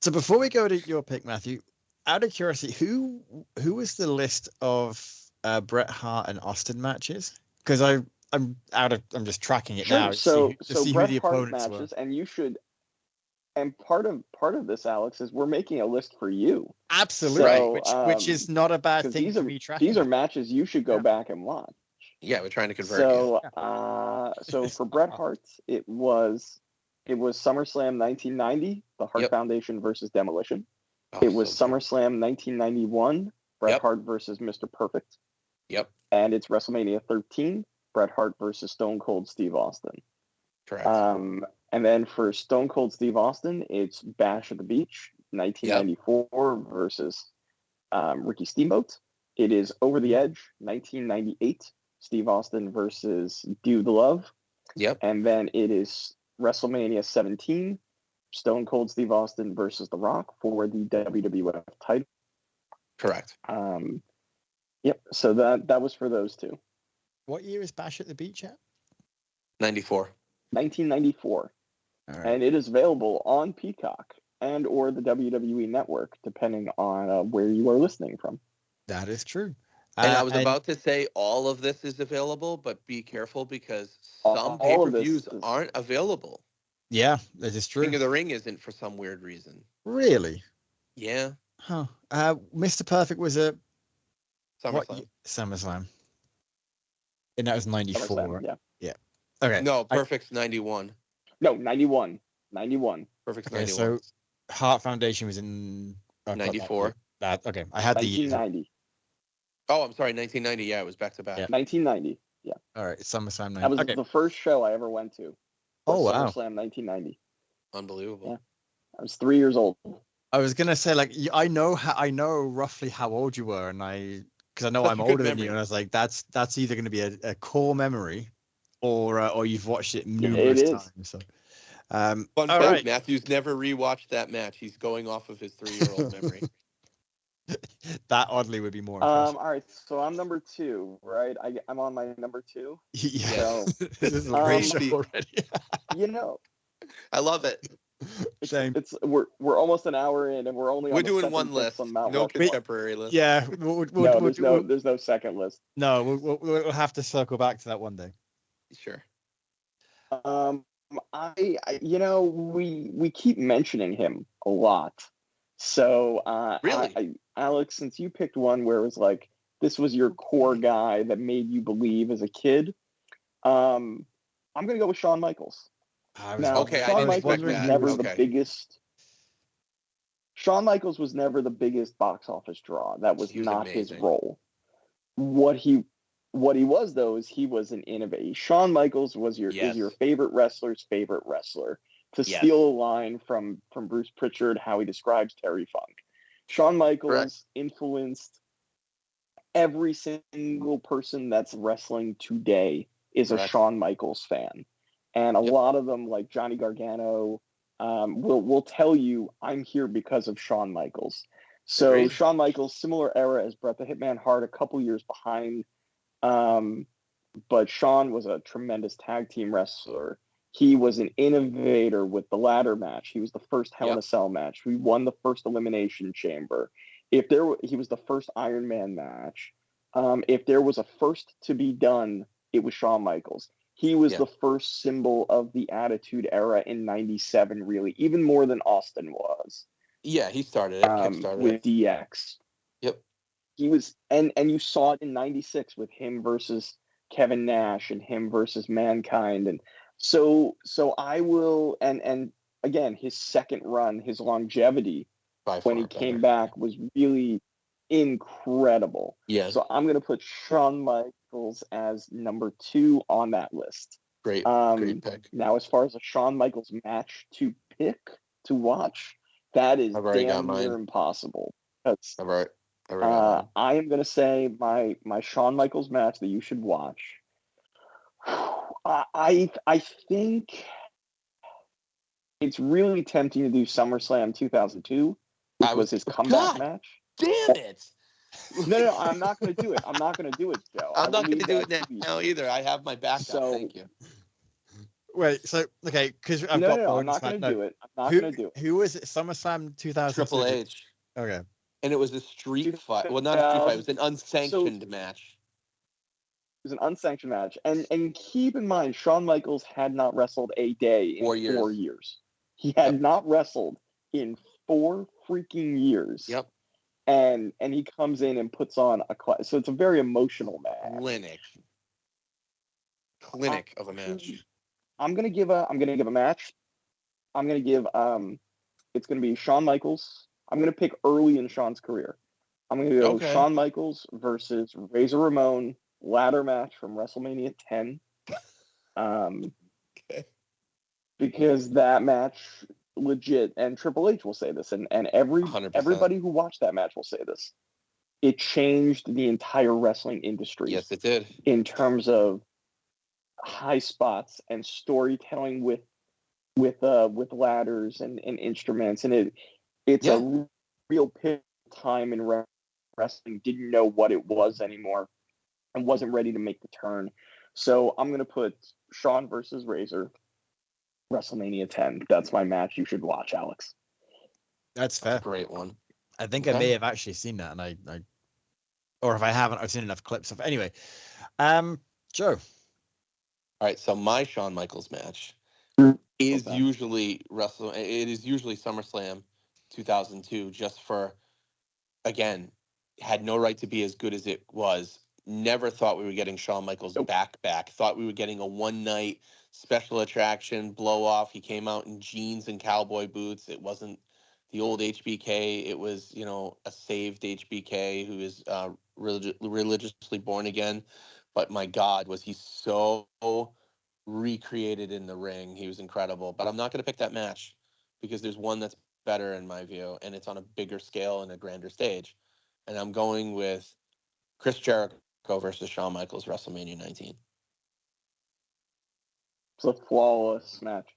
So before we go to your pick, Matthew, out of curiosity, who was the list of Bret Hart and Austin matches? Because I'm just tracking it now. So see Bret who the Hart opponents matches, were. and you should. And part of this, Alex, is we're making a list for you. Absolutely, So, which is not a bad thing these to are be tracking. These are matches you should go back and watch. Yeah, we're trying to convert you. Yeah. So for Bret Hart, it was SummerSlam 1990, the Hart Foundation versus Demolition. It was SummerSlam 1991, Bret Hart versus Mr. Perfect. Yep. And it's WrestleMania 13, Bret Hart versus Stone Cold Steve Austin. Correct. And then for Stone Cold Steve Austin, it's Bash at the Beach, 1994 versus Ricky Steamboat. It is Over the Edge, 1998, Steve Austin versus Dude Love. Yep. And then it is WrestleMania 17, Stone Cold Steve Austin versus The Rock for the WWF title. Correct. Yep. So that was for those two. What year is Bash at the Beach at? 94. 1994. Right. And it is available on Peacock and or the WWE Network, depending on where you are listening from. That is true. And I was about to say all of this is available, but be careful because some pay-per-views aren't available. Yeah, that is true. King of the Ring isn't for some weird reason. Really? Yeah. Huh. Mr. Perfect was a SummerSlam. And that was 94. Yeah. Okay. No, Perfect's 91. No, 91. 91. Perfect's okay, 91. So Hart Foundation was in 94. Okay, I had 1990. Oh, I'm sorry, 1990. Yeah, it was back to back. Yeah. 1990. Yeah. All right, SummerSlam 90. That was the first show I ever went to. Oh, wow. SummerSlam 1990. Unbelievable. Yeah. I was 3 years old. I was gonna say, like, I know roughly how old you were, and because I know I'm older than you, and I was like, that's either gonna be a core memory, or you've watched it numerous times. So, fun fact: right. Matthew's never rewatched that match. He's going off of his 3-year-old memory. That oddly would be more impressive. All right, so I'm number 2, right? I'm on my number 2. Yeah. So, this is a great show already. I love it. We're almost an hour in, and we're doing one list, no contemporary list. Yeah, there's no second list. No, we'll have to circle back to that one day. Sure. We keep mentioning him a lot. So really, Alex, since you picked one where it was like this was your core guy that made you believe as a kid, I'm gonna go with Shawn Michaels. Shawn Michaels was never the biggest. Shawn Michaels was never the biggest box office draw. That was not his role. What he was though is he was an innovator. Shawn Michaels was is your favorite wrestler's favorite wrestler. To steal a line from Bruce Pritchard, how he describes Terry Funk. Shawn Michaels influenced every single person that's wrestling today is a Shawn Michaels fan. And a lot of them, like Johnny Gargano, will tell you, I'm here because of Shawn Michaels. So Shawn Michaels, similar era as Bret the Hitman Hart, a couple years behind. But Shawn was a tremendous tag team wrestler. He was an innovator with the ladder match. He was the first Hell in a Cell match. We won the first Elimination Chamber. He was the first Iron Man match. If there was a first to be done, it was Shawn Michaels. He was the first symbol of the Attitude Era in '97, really, even more than Austin was. Yeah, he started it. With DX. Yep. He was, and you saw it in '96 with him versus Kevin Nash and him versus Mankind, and so I will, and again, his second run, his longevity when he came back was really incredible. Yeah. So I'm gonna put Shawn Michaels as number 2 on that list. Great pick. Now, as far as a Shawn Michaels match to watch, that is damn near impossible. That's all right. I am gonna say my Shawn Michaels match that you should watch. I think it's really tempting to do SummerSlam 2002, which was his comeback match. Damn it! No, I'm not going to do it. I'm not going to do it, Joe. I'm not going going to do it now either. I have my backup. So, Thank you. Wait, so okay, because I've no, got no, I'm bonus not going to match- do it. I'm not Who going to do it. who was it? SummerSlam 2002. Triple H. Okay. And it was a street fight. Well, not a street fight. It was an unsanctioned match. It was an unsanctioned match. And keep in mind, Shawn Michaels had not wrestled a day in 4 years. He had not wrestled in 4 freaking years. Yep. And he comes in and puts on a class. So it's a very emotional match. Clinic of a match. I'm gonna give a match. I'm gonna give it's gonna be Shawn Michaels. I'm gonna pick early in Shawn's career. I'm gonna go Shawn Michaels versus Razor Ramon ladder match from WrestleMania 10. Because that match legit, and Triple H will say this, and everybody who watched that match will say this. It changed the entire wrestling industry. Yes, it did. In terms of high spots and storytelling with ladders and instruments, and it's a real pivotal time in wrestling. Didn't know what it was anymore and wasn't ready to make the turn. So I'm gonna put Shawn versus Razor, WrestleMania 10. That's my match you should watch, Alex. That's fair. Great one. I think I may have actually seen that, and I or if I haven't, I've seen enough clips of. Anyway, Joe. All right, so my Shawn Michaels match is usually SummerSlam 2002, just for, again, had no right to be as good as it was. Never thought we were getting Shawn Michaels back. Thought we were getting a one-night special attraction blow-off. He came out in jeans and cowboy boots. It wasn't the old HBK. It was, a saved HBK who is religiously born again. But my God, was he so recreated in the ring. He was incredible. But I'm not going to pick that match because there's one that's better in my view, and it's on a bigger scale and a grander stage. And I'm going with Chris Jericho versus Shawn Michaels, WrestleMania 19. It's a flawless match.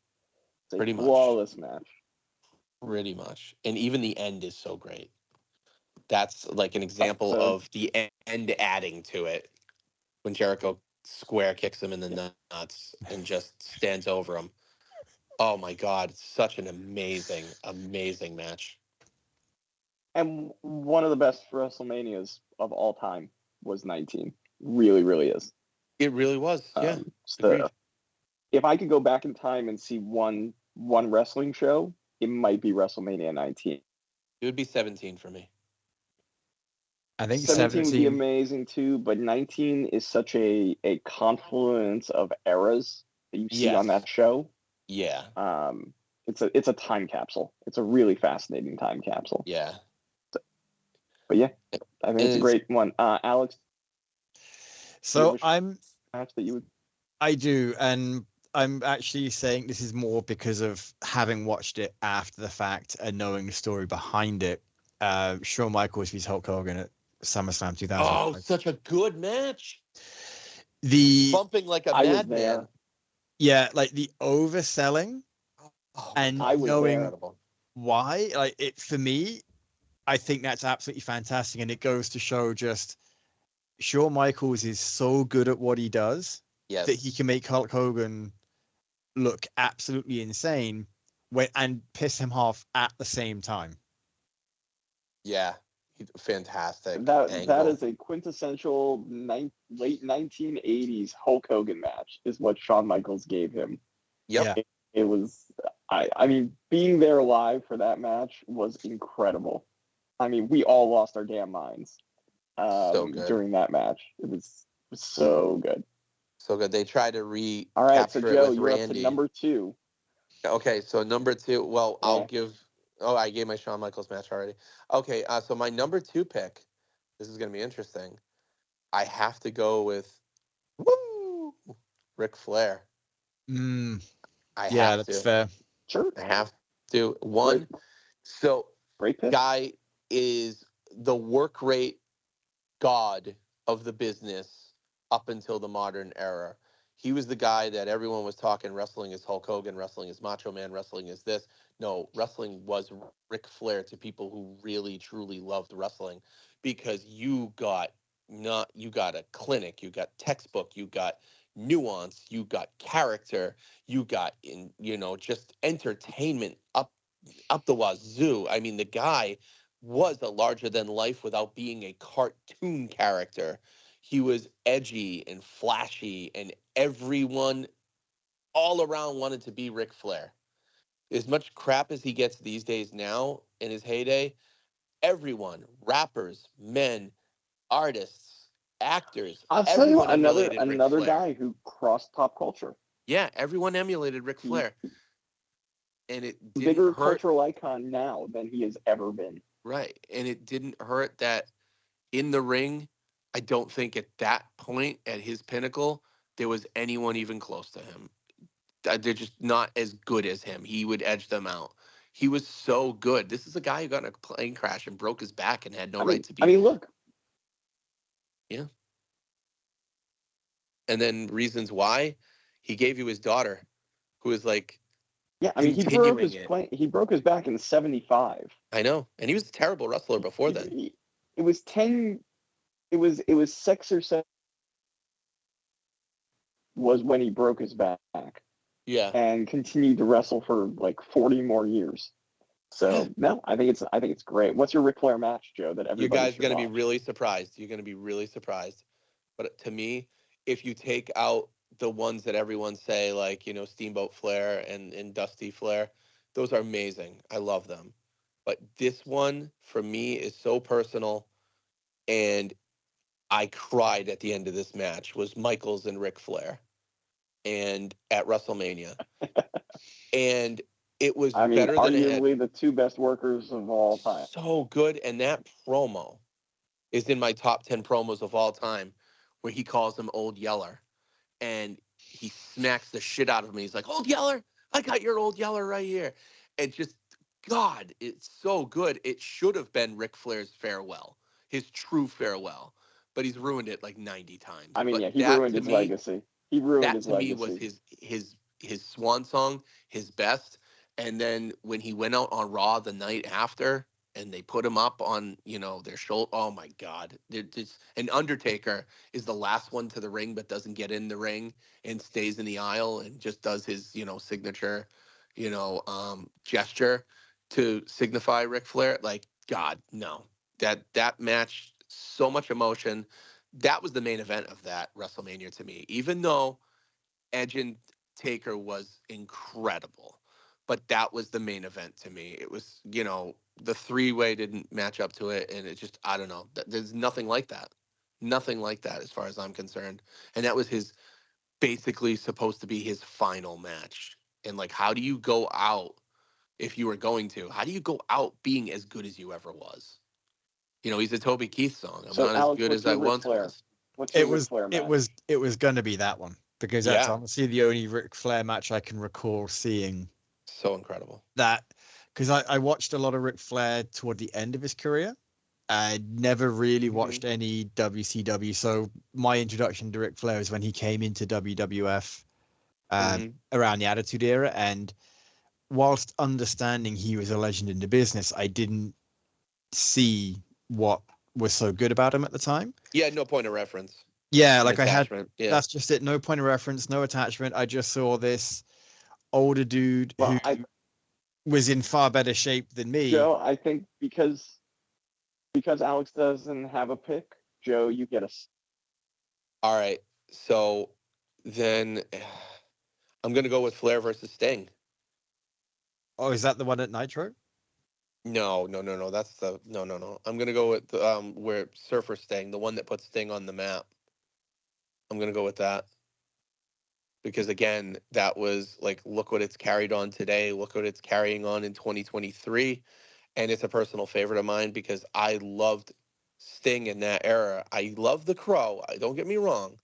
Flawless match. Pretty much. And even the end is so great. That's like an example of the end adding to it. When Jericho square kicks him in the nuts and just stands over him. Oh my God, such an amazing, amazing match. And one of the best WrestleManias of all time was 19. Really, really is. It really was. Yeah. If I could go back in time and see one wrestling show, it might be WrestleMania 19. It would be 17 for me. I think 17 would be amazing too, but 19 is such a confluence of eras that you see on that show. Yeah. It's a time capsule. It's a really fascinating time capsule. Yeah. But yeah, I think it's a great one. Alex. So I do, and I'm actually saying this is more because of having watched it after the fact and knowing the story behind it. Shawn Michaels vs Hulk Hogan at SummerSlam 2000. Oh, such a good match. The bumping like a madman. Yeah, like the overselling and knowing why. Like it for me, I think that's absolutely fantastic, and it goes to show just Shawn Michaels is so good at what he does that he can make Hulk Hogan look absolutely insane and piss him off at the same time. Yeah. Fantastic. That is a quintessential late 1980s Hulk Hogan match is what Shawn Michaels gave him. Yep. It was I mean, being there live for that match was incredible. I mean, we all lost our damn minds during that match. It was so good. So good. They tried to all right, so Joe, you're Randy. up to number 2. Okay, so number 2. Well, I'll give. Oh, I gave my Shawn Michaels match already. Okay, so my number 2 pick. This is going to be interesting. I have to go with Ric Flair. That's fair. Sure. I have to. Great pick. Guy is the work rate god of the business up until the modern era. He was the guy that everyone was talking wrestling is Hulk Hogan, wrestling is Macho Man, wrestling is this. No, wrestling was Ric Flair to people who really truly loved wrestling, because you got a clinic, you got textbook, you got nuance, you got character, you got just entertainment up the wazoo. I mean, the guy was a larger than life without being a cartoon character. He was edgy and flashy, and everyone all around wanted to be Ric Flair. As much crap as he gets these days now, in his heyday, everyone, rappers, men, artists, actors, I'll tell you everyone what, emulated Ric another Flair. guy who crossed pop culture. Yeah, everyone emulated Ric Flair. And it didn't bigger hurt. cultural icon now than he has ever been. Right. And it didn't hurt that in the ring, I don't think at that point, at his pinnacle, there was anyone even close to him. They're just not as good as him. He would edge them out. He was so good. This is a guy who got in a plane crash and broke his back and had no right to be. I mean, look. Yeah. And then reasons why, he gave you his daughter, who is like, yeah, I mean, he broke his back in '75. I know, and he was a terrible wrestler before then. It was 6 or 7 was when he broke his back. Yeah, and continued to wrestle for like 40 more years. So no, I think it's great. What's your Ric Flair match, Joe? That everybody. You guys are going to be really surprised. You're going to be really surprised. But to me, if you take out the ones that everyone say, like, Steamboat Flair and Dusty Flair, those are amazing. I love them. But this one, for me, is so personal. And I cried at the end of this match, was Michaels and Ric Flair. And at WrestleMania. And it was better than arguably the two best workers of all time. So good. And that promo is in my top 10 promos of all time, where he calls him Old Yeller. And he smacks the shit out of me. He's like, Old Yeller, I got your Old Yeller right here. And just, God, it's so good. It should have been Ric Flair's farewell, his true farewell. But he's ruined it like 90 times. I mean, but yeah, he ruined his legacy. He ruined his legacy. That to me was his swan song, his best. And then when he went out on Raw the night after, and they put him up on, their shoulder. Oh my God. And Undertaker is the last one to the ring, but doesn't get in the ring and stays in the aisle and just does his, signature, gesture to signify Ric Flair. Like, God, no. That match, so much emotion. That was the main event of that WrestleMania to me, even though Edge and Taker was incredible. But that was the main event to me. It was, the three-way didn't match up to it. And it just, I don't know. There's nothing like that. Nothing like that as far as I'm concerned. And that was basically supposed to be his final match. And like, how do you go out if you were going to? How do you go out being as good as you ever was? He's a Toby Keith song. I'm not Alex, as good as I once was. It was going to be that one, because that's honestly the only Ric Flair match I can recall seeing. So incredible. That, because I watched a lot of Ric Flair toward the end of his career. I never really watched any WCW. So my introduction to Ric Flair was when he came into WWF around the Attitude Era. And whilst understanding he was a legend in the business, I didn't see what was so good about him at the time. Yeah, no point of reference. Yeah, like that's just it. No point of reference, no attachment. I just saw this older dude who was in far better shape than me. Joe, I think because Alex doesn't have a pick, Joe, you get us. All right. So then I'm going to go with Flair versus Sting. Oh, is that the one at Nitro? No. That's no. I'm going to go with where Surfer Sting, the one that puts Sting on the map. I'm going to go with that. Because again, that was like, look what it's carried on today. Look what it's carrying on in 2023. And it's a personal favorite of mine because I loved Sting in that era. I love the Crow. Don't get me wrong.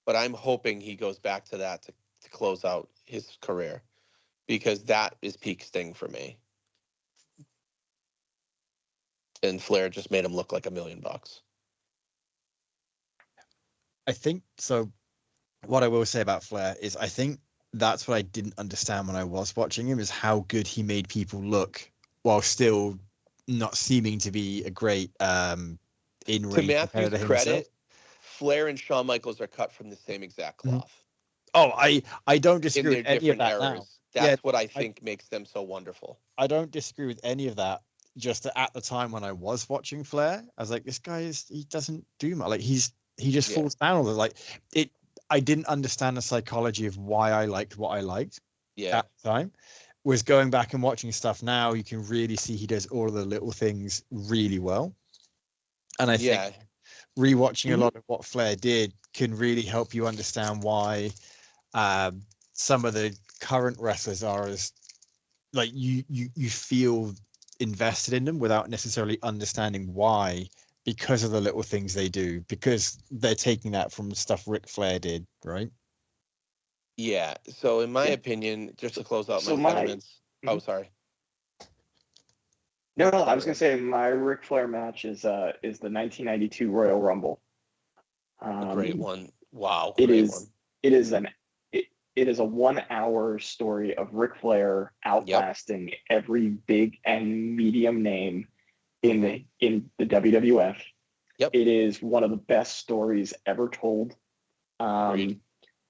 But I'm hoping he goes back to that to close out his career. Because that is peak Sting for me. And Flair just made him look like $1 million. I think so. what I will say about Flair is I think that's what I didn't understand when I was watching him, is how good he made people look while still not seeming to be a great in-ring To Matthew's competitor himself. credit, Flair and Shawn Michaels are cut from the same exact cloth. Oh, I don't In disagree their with any of different that now. eras. That's what I think makes them so wonderful. I don't disagree with any of that. Just that at the time when I was watching Flair, I was like, this guy he doesn't do much. Like he just falls down all the like it. I didn't understand the psychology of why I liked what I liked at the time. Was going back and watching stuff now, you can really see he does all of the little things really well. And I think rewatching a lot of what Flair did can really help you understand why some of the current wrestlers are as like you feel invested in them without necessarily understanding why, because of the little things they do, because they're taking that from stuff Ric Flair did, right? Yeah. So in my opinion, just to close out my sentiments. Oh, sorry. No, I was gonna say my Ric Flair match is the 1992 Royal Rumble. A great one. Wow. It is a 1 hour story of Ric Flair outlasting every big and medium name in the WWF. It is one of the best stories ever told.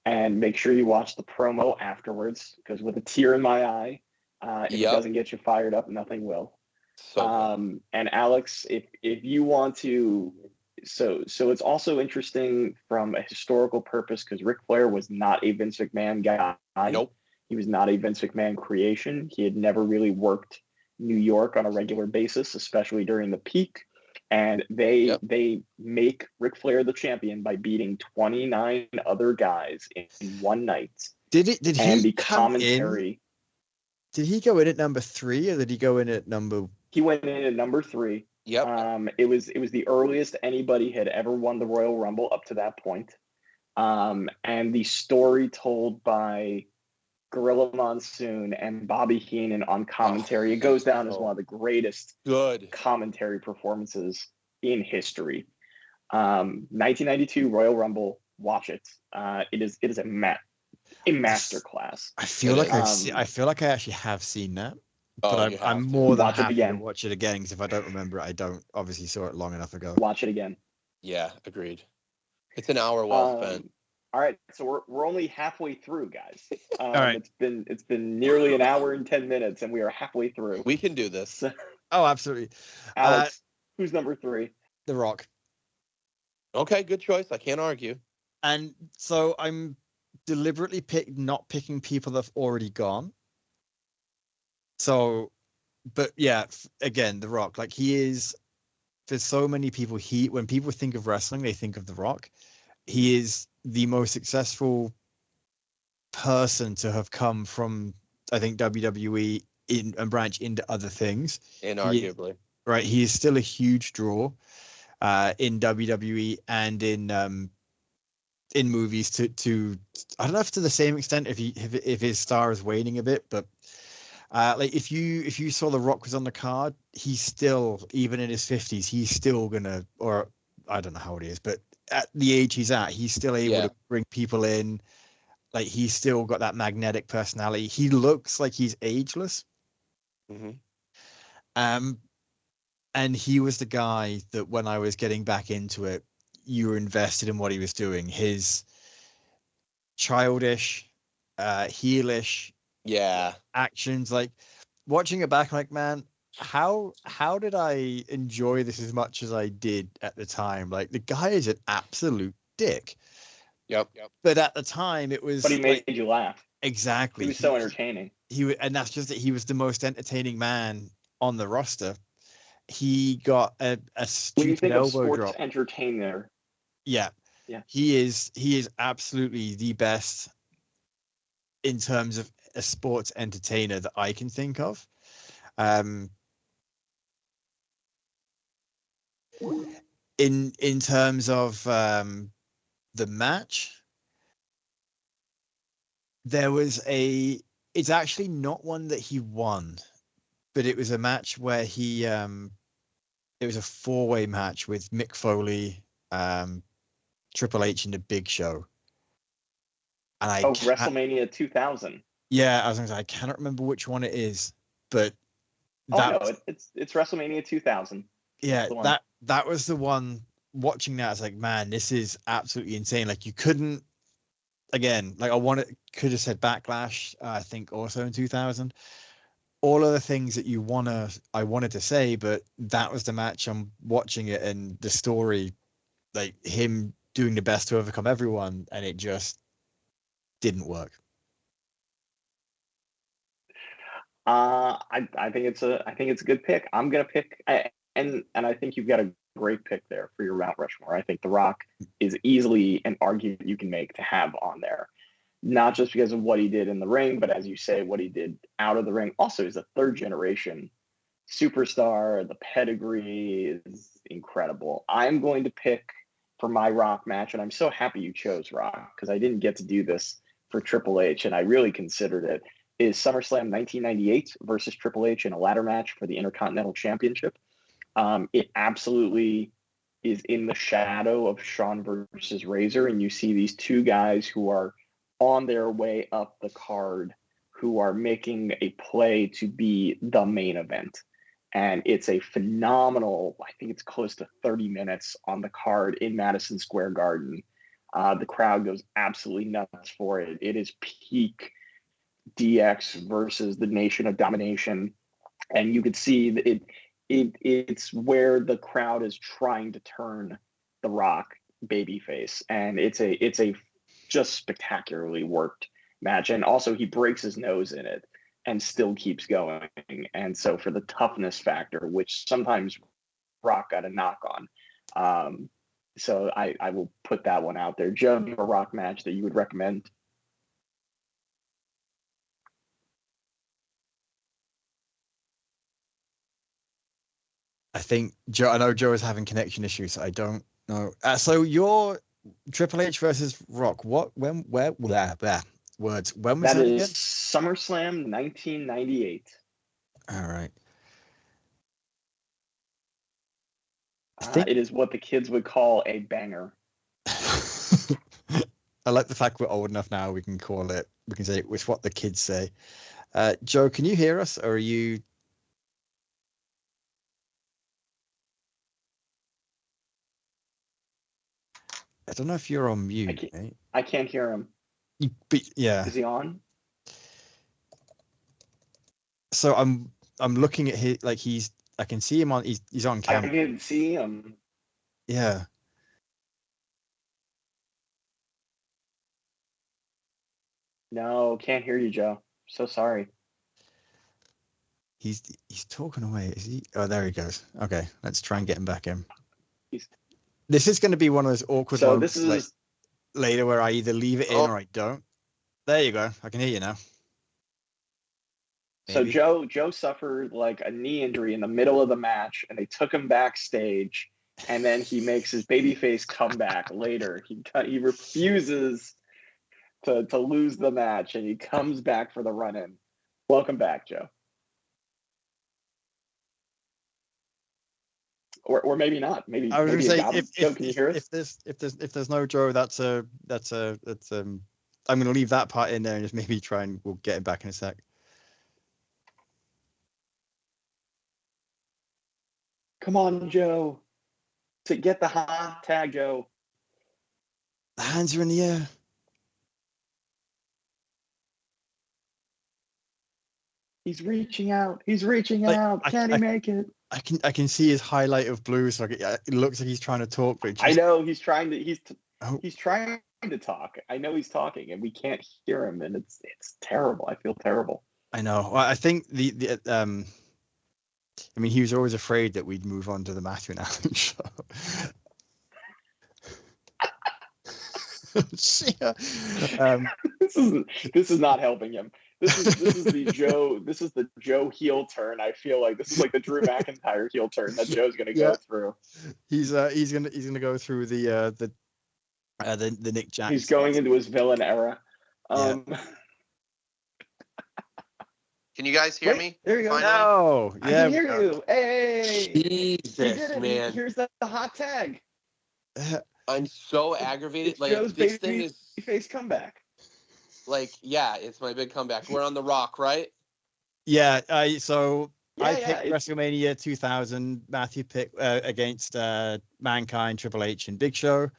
And make sure you watch the promo afterwards, because with a tear in my eye, if it doesn't get you fired up, nothing will. And Alex, if you want to, so it's also interesting from a historical purpose, because Ric Flair was not a Vince McMahon guy. Nope. He was not a Vince McMahon creation. He had never really worked New York on a regular basis, especially during the peak. And they make Ric Flair the champion by beating 29 other guys in one night. Did he go in at number 3, or did he go in at number? He went in at number 3. Yep. It was the earliest anybody had ever won the Royal Rumble up to that point. And the story told by Gorilla Monsoon and Bobby Heenan on commentary, it goes down as one of the greatest commentary performances in history. 1992 Royal Rumble, watch it. It is a masterclass. I feel like I actually have seen that. But I'm more than happy to watch it again, because if I don't remember it, I don't obviously saw it long enough ago. Watch it again. Yeah, agreed. It's an hour well spent. All right, so we're only halfway through, guys. All right. It's been nearly an hour and 10 minutes, and we are halfway through. We can do this. Oh, absolutely. Alex, who's number 3? The Rock. Okay, good choice. I can't argue. And so I'm deliberately not picking people that have already gone. So, but yeah, again, The Rock, like he is, for so many people, when people think of wrestling, they think of The Rock. He is the most successful person to have come from, I think, WWE and branch into other things. Inarguably. Right. He is still a huge draw in WWE and in movies to I don't know if to the same extent if his star is waning a bit, but like if you saw The Rock was on the card, he's still, even in his 50s, he's still gonna, or I don't know how it is, but at the age he's at, he's still able to bring people in. Like he's still got that magnetic personality. He looks like he's ageless. And he was the guy that when I was getting back into it, you were invested in what he was doing. His childish, heelish, actions, like watching it back, like, man, how did I enjoy this as much as I did at the time? Like the guy is an absolute dick. Yep. But at the time, it was. But he made you laugh. Exactly. He was so entertaining. And that's just that he was the most entertaining man on the roster. He got a stupid when you think elbow of sports drop. Entertainer. Yeah. He is absolutely the best in terms of a sports entertainer that I can think of. In terms of the match, there was it's actually not one that he won, but it was a match where he it was a 4-way match with Mick Foley, Triple H, and the Big Show. And WrestleMania 2000. Yeah, I was going to say I cannot remember which one it is, but it's WrestleMania 2000. Yeah, that was the one. Watching that, it's like, man, this is absolutely insane. Like, you couldn't, again, like could have said Backlash, I think also in 2000. All of the things that I wanted to say, but that was the match. I'm watching it, and the story, like him doing the best to overcome everyone, and it just didn't work. I think it's a good pick. I'm gonna pick, and I think you've got a great pick there for your Mount Rushmore. I think The Rock is easily an argument you can make to have on there, not just because of what he did in the ring, but as you say, what he did out of the ring. Also, he's a third generation superstar. The pedigree is incredible. I'm going to pick for my Rock match, and I'm so happy you chose Rock because I didn't get to do this for Triple H, and I really considered it. Is SummerSlam 1998 versus Triple H in a ladder match for the Intercontinental Championship. It absolutely is in the shadow of Shawn versus Razor, and you see these two guys who are on their way up the card, who are making a play to be the main event. And it's a phenomenal, I think it's close to 30 minutes on the card in Madison Square Garden. The crowd goes absolutely nuts for it. It is peak DX versus the Nation of Domination. And you could see it's where the crowd is trying to turn The Rock babyface. And it's a just spectacularly worked match. And also he breaks his nose in it and still keeps going. And so for the toughness factor, which sometimes Rock got a knock on. So I will put that one out there. Joe, do you have a Rock match that you would recommend? I think Joe. I know Joe is having connection issues. So I don't know. So your Triple H versus Rock. What? When? Where? Blah. Words. When was that again? That is SummerSlam 1998. All right. It is what the kids would call a banger. I like the fact we're old enough now. We can call it. We can say it's what the kids say. Joe, can you hear us, or are you? I don't know if you're on mute. I can't hear him. Yeah. Is he on? So I'm looking at his, like I can see him on. He's on camera. I can see him. Yeah. No, can't hear you, Joe. So sorry. He's talking away. Is he? Oh, there he goes. Okay, let's try and get him back in. This is going to be one of those awkward moments later where I either leave it in or I don't. There you go. I can hear you now. Maybe. So Joe suffered like a knee injury in the middle of the match, and they took him backstage, and then he makes his babyface comeback later. He refuses to lose the match, and he comes back for the run-in. Welcome back, Joe. Or maybe not. Maybe I was going to say Joe, can you hear us? If there's no Joe, that's I'm going to leave that part in there and just maybe try and we'll get him back in a sec. Come on, Joe. To get the hot tag, Joe. The hands are in the air. He's reaching out. Can he make it? I can see his highlight of blue. So it looks like he's trying to talk, but I know he's trying to talk. I know he's talking, and we can't hear him, and it's terrible. I feel terrible. I know. Well, I think I mean, he was always afraid that we'd move on to the Matthew and Alan show. This is not helping him. This is the Joe heel turn. I feel like this is like the Drew McIntyre heel turn that Joe's gonna go through. He's gonna go through the Nick Jackson. He's going into his villain era. Can you guys hear me? There you go. No, I can hear you. Hey, Jesus, man. Here's the hot tag. I'm so aggravated. It's like Joe's this thing is face comeback. Like, yeah, it's my big comeback. We're on The Rock, right? Yeah. I picked it's WrestleMania 2000. Matthew picked against Mankind, Triple H, and Big Show.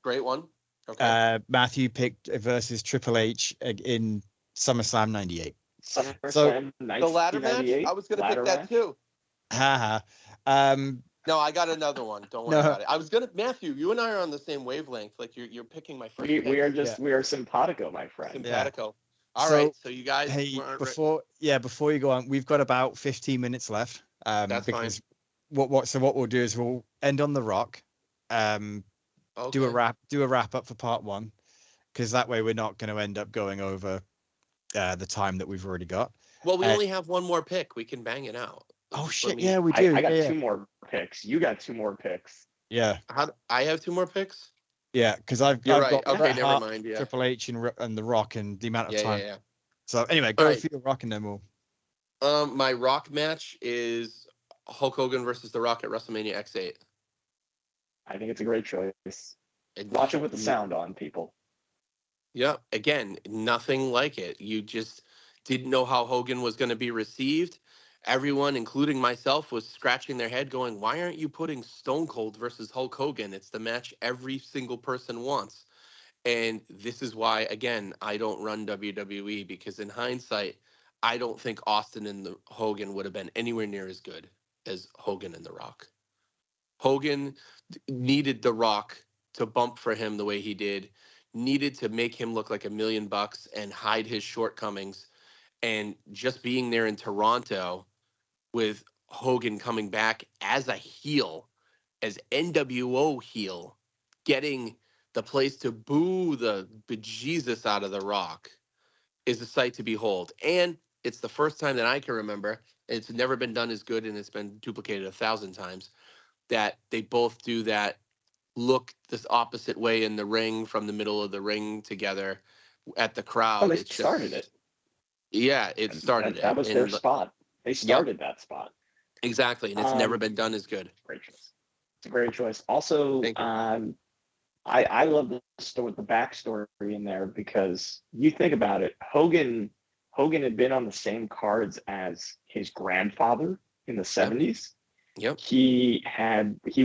Great one. Okay. Matthew picked versus Triple H in SummerSlam '98. SummerSlam The ladder match. I was gonna pick that too. Haha. No, I got another one. Don't worry about it. I was gonna Matthew. You and I are on the same wavelength. Like you're picking my first. We are simpatico, my friend. Simpatico. Yeah. All right. So you guys. Hey, before you go on, we've got about 15 minutes left. That's because fine. What we'll do is we'll end on The Rock. Do a wrap up for part one, because that way we're not going to end up going over the time that we've already got. Well, we only have one more pick. We can bang it out. Oh shit! Yeah, we do. I got 2 more picks. You got 2 more picks. Yeah. I have 2 more picks. Yeah, because I've right. got okay, never mind. Yeah. Triple H and The Rock and the amount of time. Yeah. So anyway, go for your Rock and then we'll. My Rock match is Hulk Hogan versus The Rock at WrestleMania X8. I think it's a great choice. Watch it with the sound on, people. Yeah. Again, nothing like it. You just didn't know how Hogan was going to be received. Everyone, including myself, was scratching their head going, why aren't you putting Stone Cold versus Hulk Hogan? It's the match every single person wants. And this is why, again, I don't run WWE, because in hindsight, I don't think Austin and the Hogan would have been anywhere near as good as Hogan and The Rock. Hogan needed The Rock to bump for him the way he did, needed to make him look like $1 million and hide his shortcomings. And just being there in Toronto with Hogan coming back as a heel, as NWO heel, getting the place to boo the bejesus out of The Rock is a sight to behold. And it's the first time that I can remember, it's never been done as good and it's been duplicated 1,000 times, that they both do that look this opposite way in the ring from the middle of the ring together at the crowd. Oh, they started it. Yeah, it started it. That was their spot. They started that spot. Exactly, and it's never been done as good. Great choice. It's a great choice. Also, I love the backstory in there, because you think about it, Hogan had been on the same cards as his grandfather in the 70s. Yep. He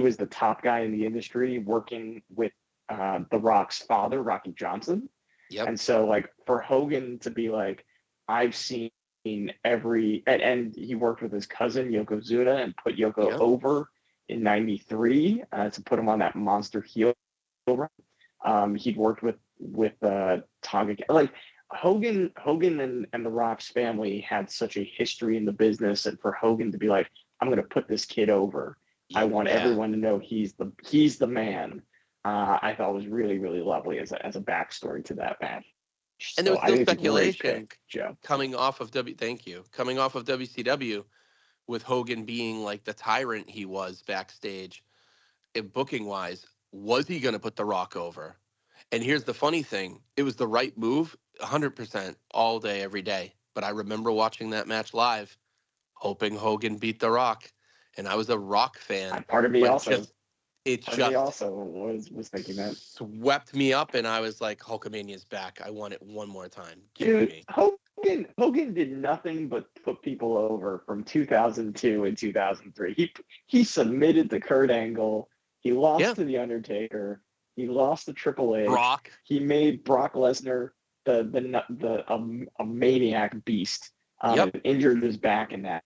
was the top guy in the industry working with The Rock's father, Rocky Johnson. Yep. And so, like, for Hogan to be like, I've seen every, and he worked with his cousin Yokozuna and put Yoko over in '93 to put him on that monster heel run. He'd worked with Tonga. Like, Hogan and the Rock's family had such a history in the business, and for Hogan to be like, I'm going to put this kid over. I want everyone to know he's the man. I thought was really, really lovely as a backstory to that match. And there was still speculation coming off of WCW with Hogan being like the tyrant he was backstage, booking wise. Was he going to put The Rock over? And here's the funny thing. It was the right move 100% all day, every day. But I remember watching that match live, hoping Hogan beat The Rock. And I was a Rock fan. Part of me also. It just was thinking that. Swept me up, and I was like, Hulkamania's back. I want it one more time. Dude, Hogan did nothing but put people over from 2002 and 2003. He submitted to Kurt Angle. He lost to The Undertaker. He lost to Triple H. Brock. He made Brock Lesnar a maniac beast. Injured his back in that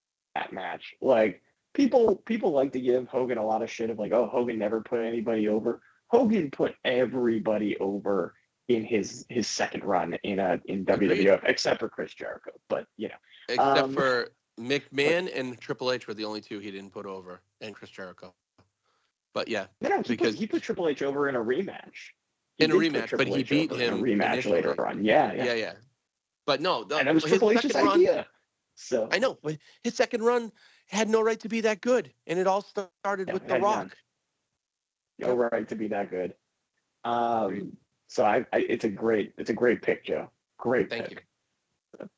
match. Like, People like to give Hogan a lot of shit of like, oh, Hogan never put anybody over. Hogan put everybody over in his second run in WWF, except for Chris Jericho. But except for McMahon and Triple H were the only two he didn't put over, and Chris Jericho. But because he put Triple H over in a rematch. But he beat him in a rematch initially. later on. Yeah. But no, and it was Triple H's idea. So I know, but his second run had no right to be that good, and it all started with The Rock. No right to be that good. So it's a great pick, Joe. Great pick. Thank you.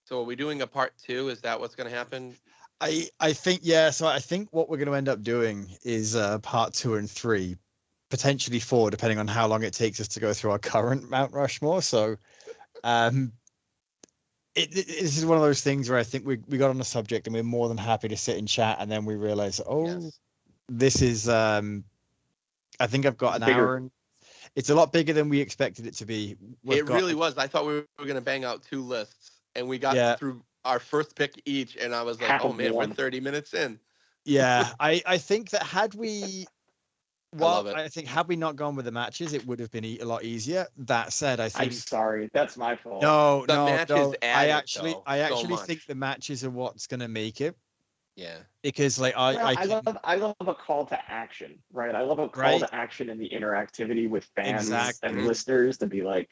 So are we doing a part 2? Is that what's going to happen? I think so I think what we're going to end up doing is part 2 and 3. potentially 4, depending on how long it takes us to go through our current Mount Rushmore. So, this is one of those things where I think we got on the subject and we're more than happy to sit and chat, and then we realize, this is I think I've got an hour, and it's a lot bigger than we expected it to be. It really was. I thought we were going to bang out 2 lists, and we got through our first pick each, and I was like, oh man, we're 30 minutes in. Yeah, I think that had we I think had we not gone with the matches, it would have been a lot easier. That said, I think I'm sorry, that's my fault. No, I actually think the matches are what's gonna make it. Yeah, because like I love a call to action, right? I love a call to action and the interactivity with fans and listeners to be like,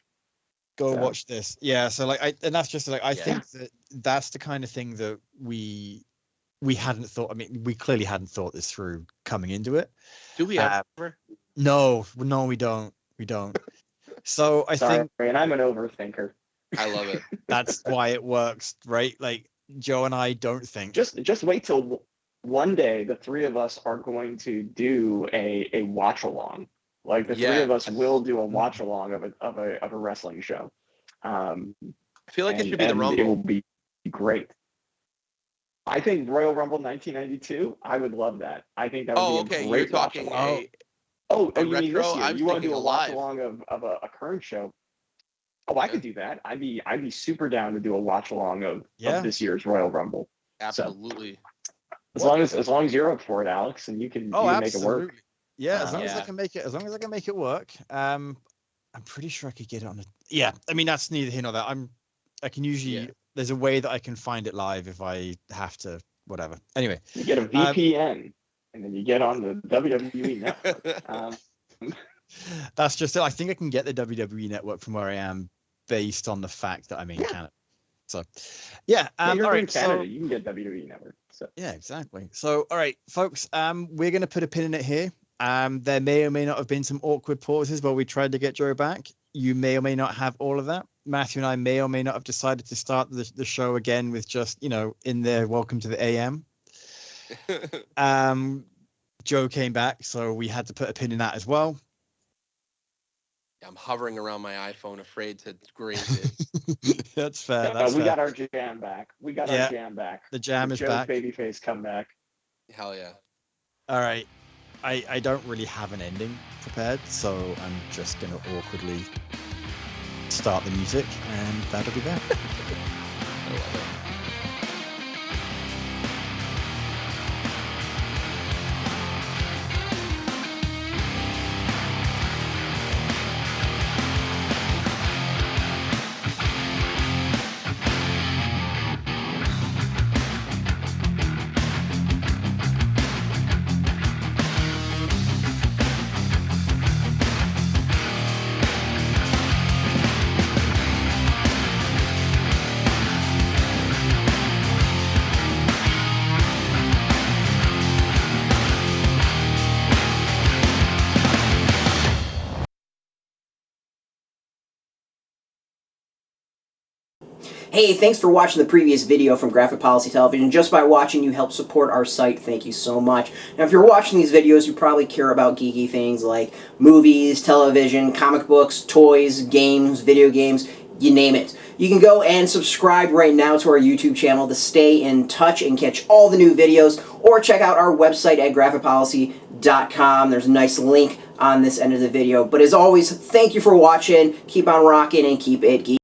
go watch this. Yeah, so like and that's just like I think that's the kind of thing that we hadn't thought. I mean, we clearly hadn't thought this through coming into it. Do we ever? No, we don't. So I think, and I'm an overthinker. I love it. That's why it works, right? Like Joe and I don't think. Just wait till one day the 3 of us are going to do a watch along. Like the 3 of us will do a watch along of a wrestling show. I feel like it should be the Rumble. It will be great. I think Royal Rumble 1992. I would love that. I think that would be a great. You're talking you mean this year? You want to do a watch along of a current show? Oh, I could do that. I'd be super down to do a watch along of this year's Royal Rumble. Absolutely. So, as long as you're up for it, Alex, and you can make it work. Yeah, as long as I can make it. As long as I can make it work. I'm pretty sure I could get it on a. Yeah, I mean that's neither here nor there. I can usually. There's a way that I can find it live if I have to. Whatever. Anyway, you get a VPN, and then you get on the WWE Network. That's just it. I think I can get the WWE Network from where I am, based on the fact that I'm in Canada. So, you're all right, in Canada. You can get WWE Network. So yeah, exactly. So, all right, folks. We're gonna put a pin in it here. There may or may not have been some awkward pauses while we tried to get Joe back. You may or may not have all of that. Matthew and I may or may not have decided to start the show again with just, in there, welcome to the AM. Joe came back, so we had to put a pin in that as well. I'm hovering around my iPhone, afraid to graze it. That's fair. We got our jam back. Our jam back. The jam is back. Joe's babyface come back. Hell yeah. All right. I don't really have an ending prepared, so I'm just going to awkwardly start the music, and that'll be that. I love it. Hey, thanks for watching the previous video from Graphic Policy Television. Just by watching, you help support our site. Thank you so much. Now, if you're watching these videos, you probably care about geeky things like movies, television, comic books, toys, games, video games, you name it. You can go and subscribe right now to our YouTube channel to stay in touch and catch all the new videos, or check out our website at graphicpolicy.com. There's a nice link on this end of the video. But as always, thank you for watching. Keep on rocking and keep it geeky.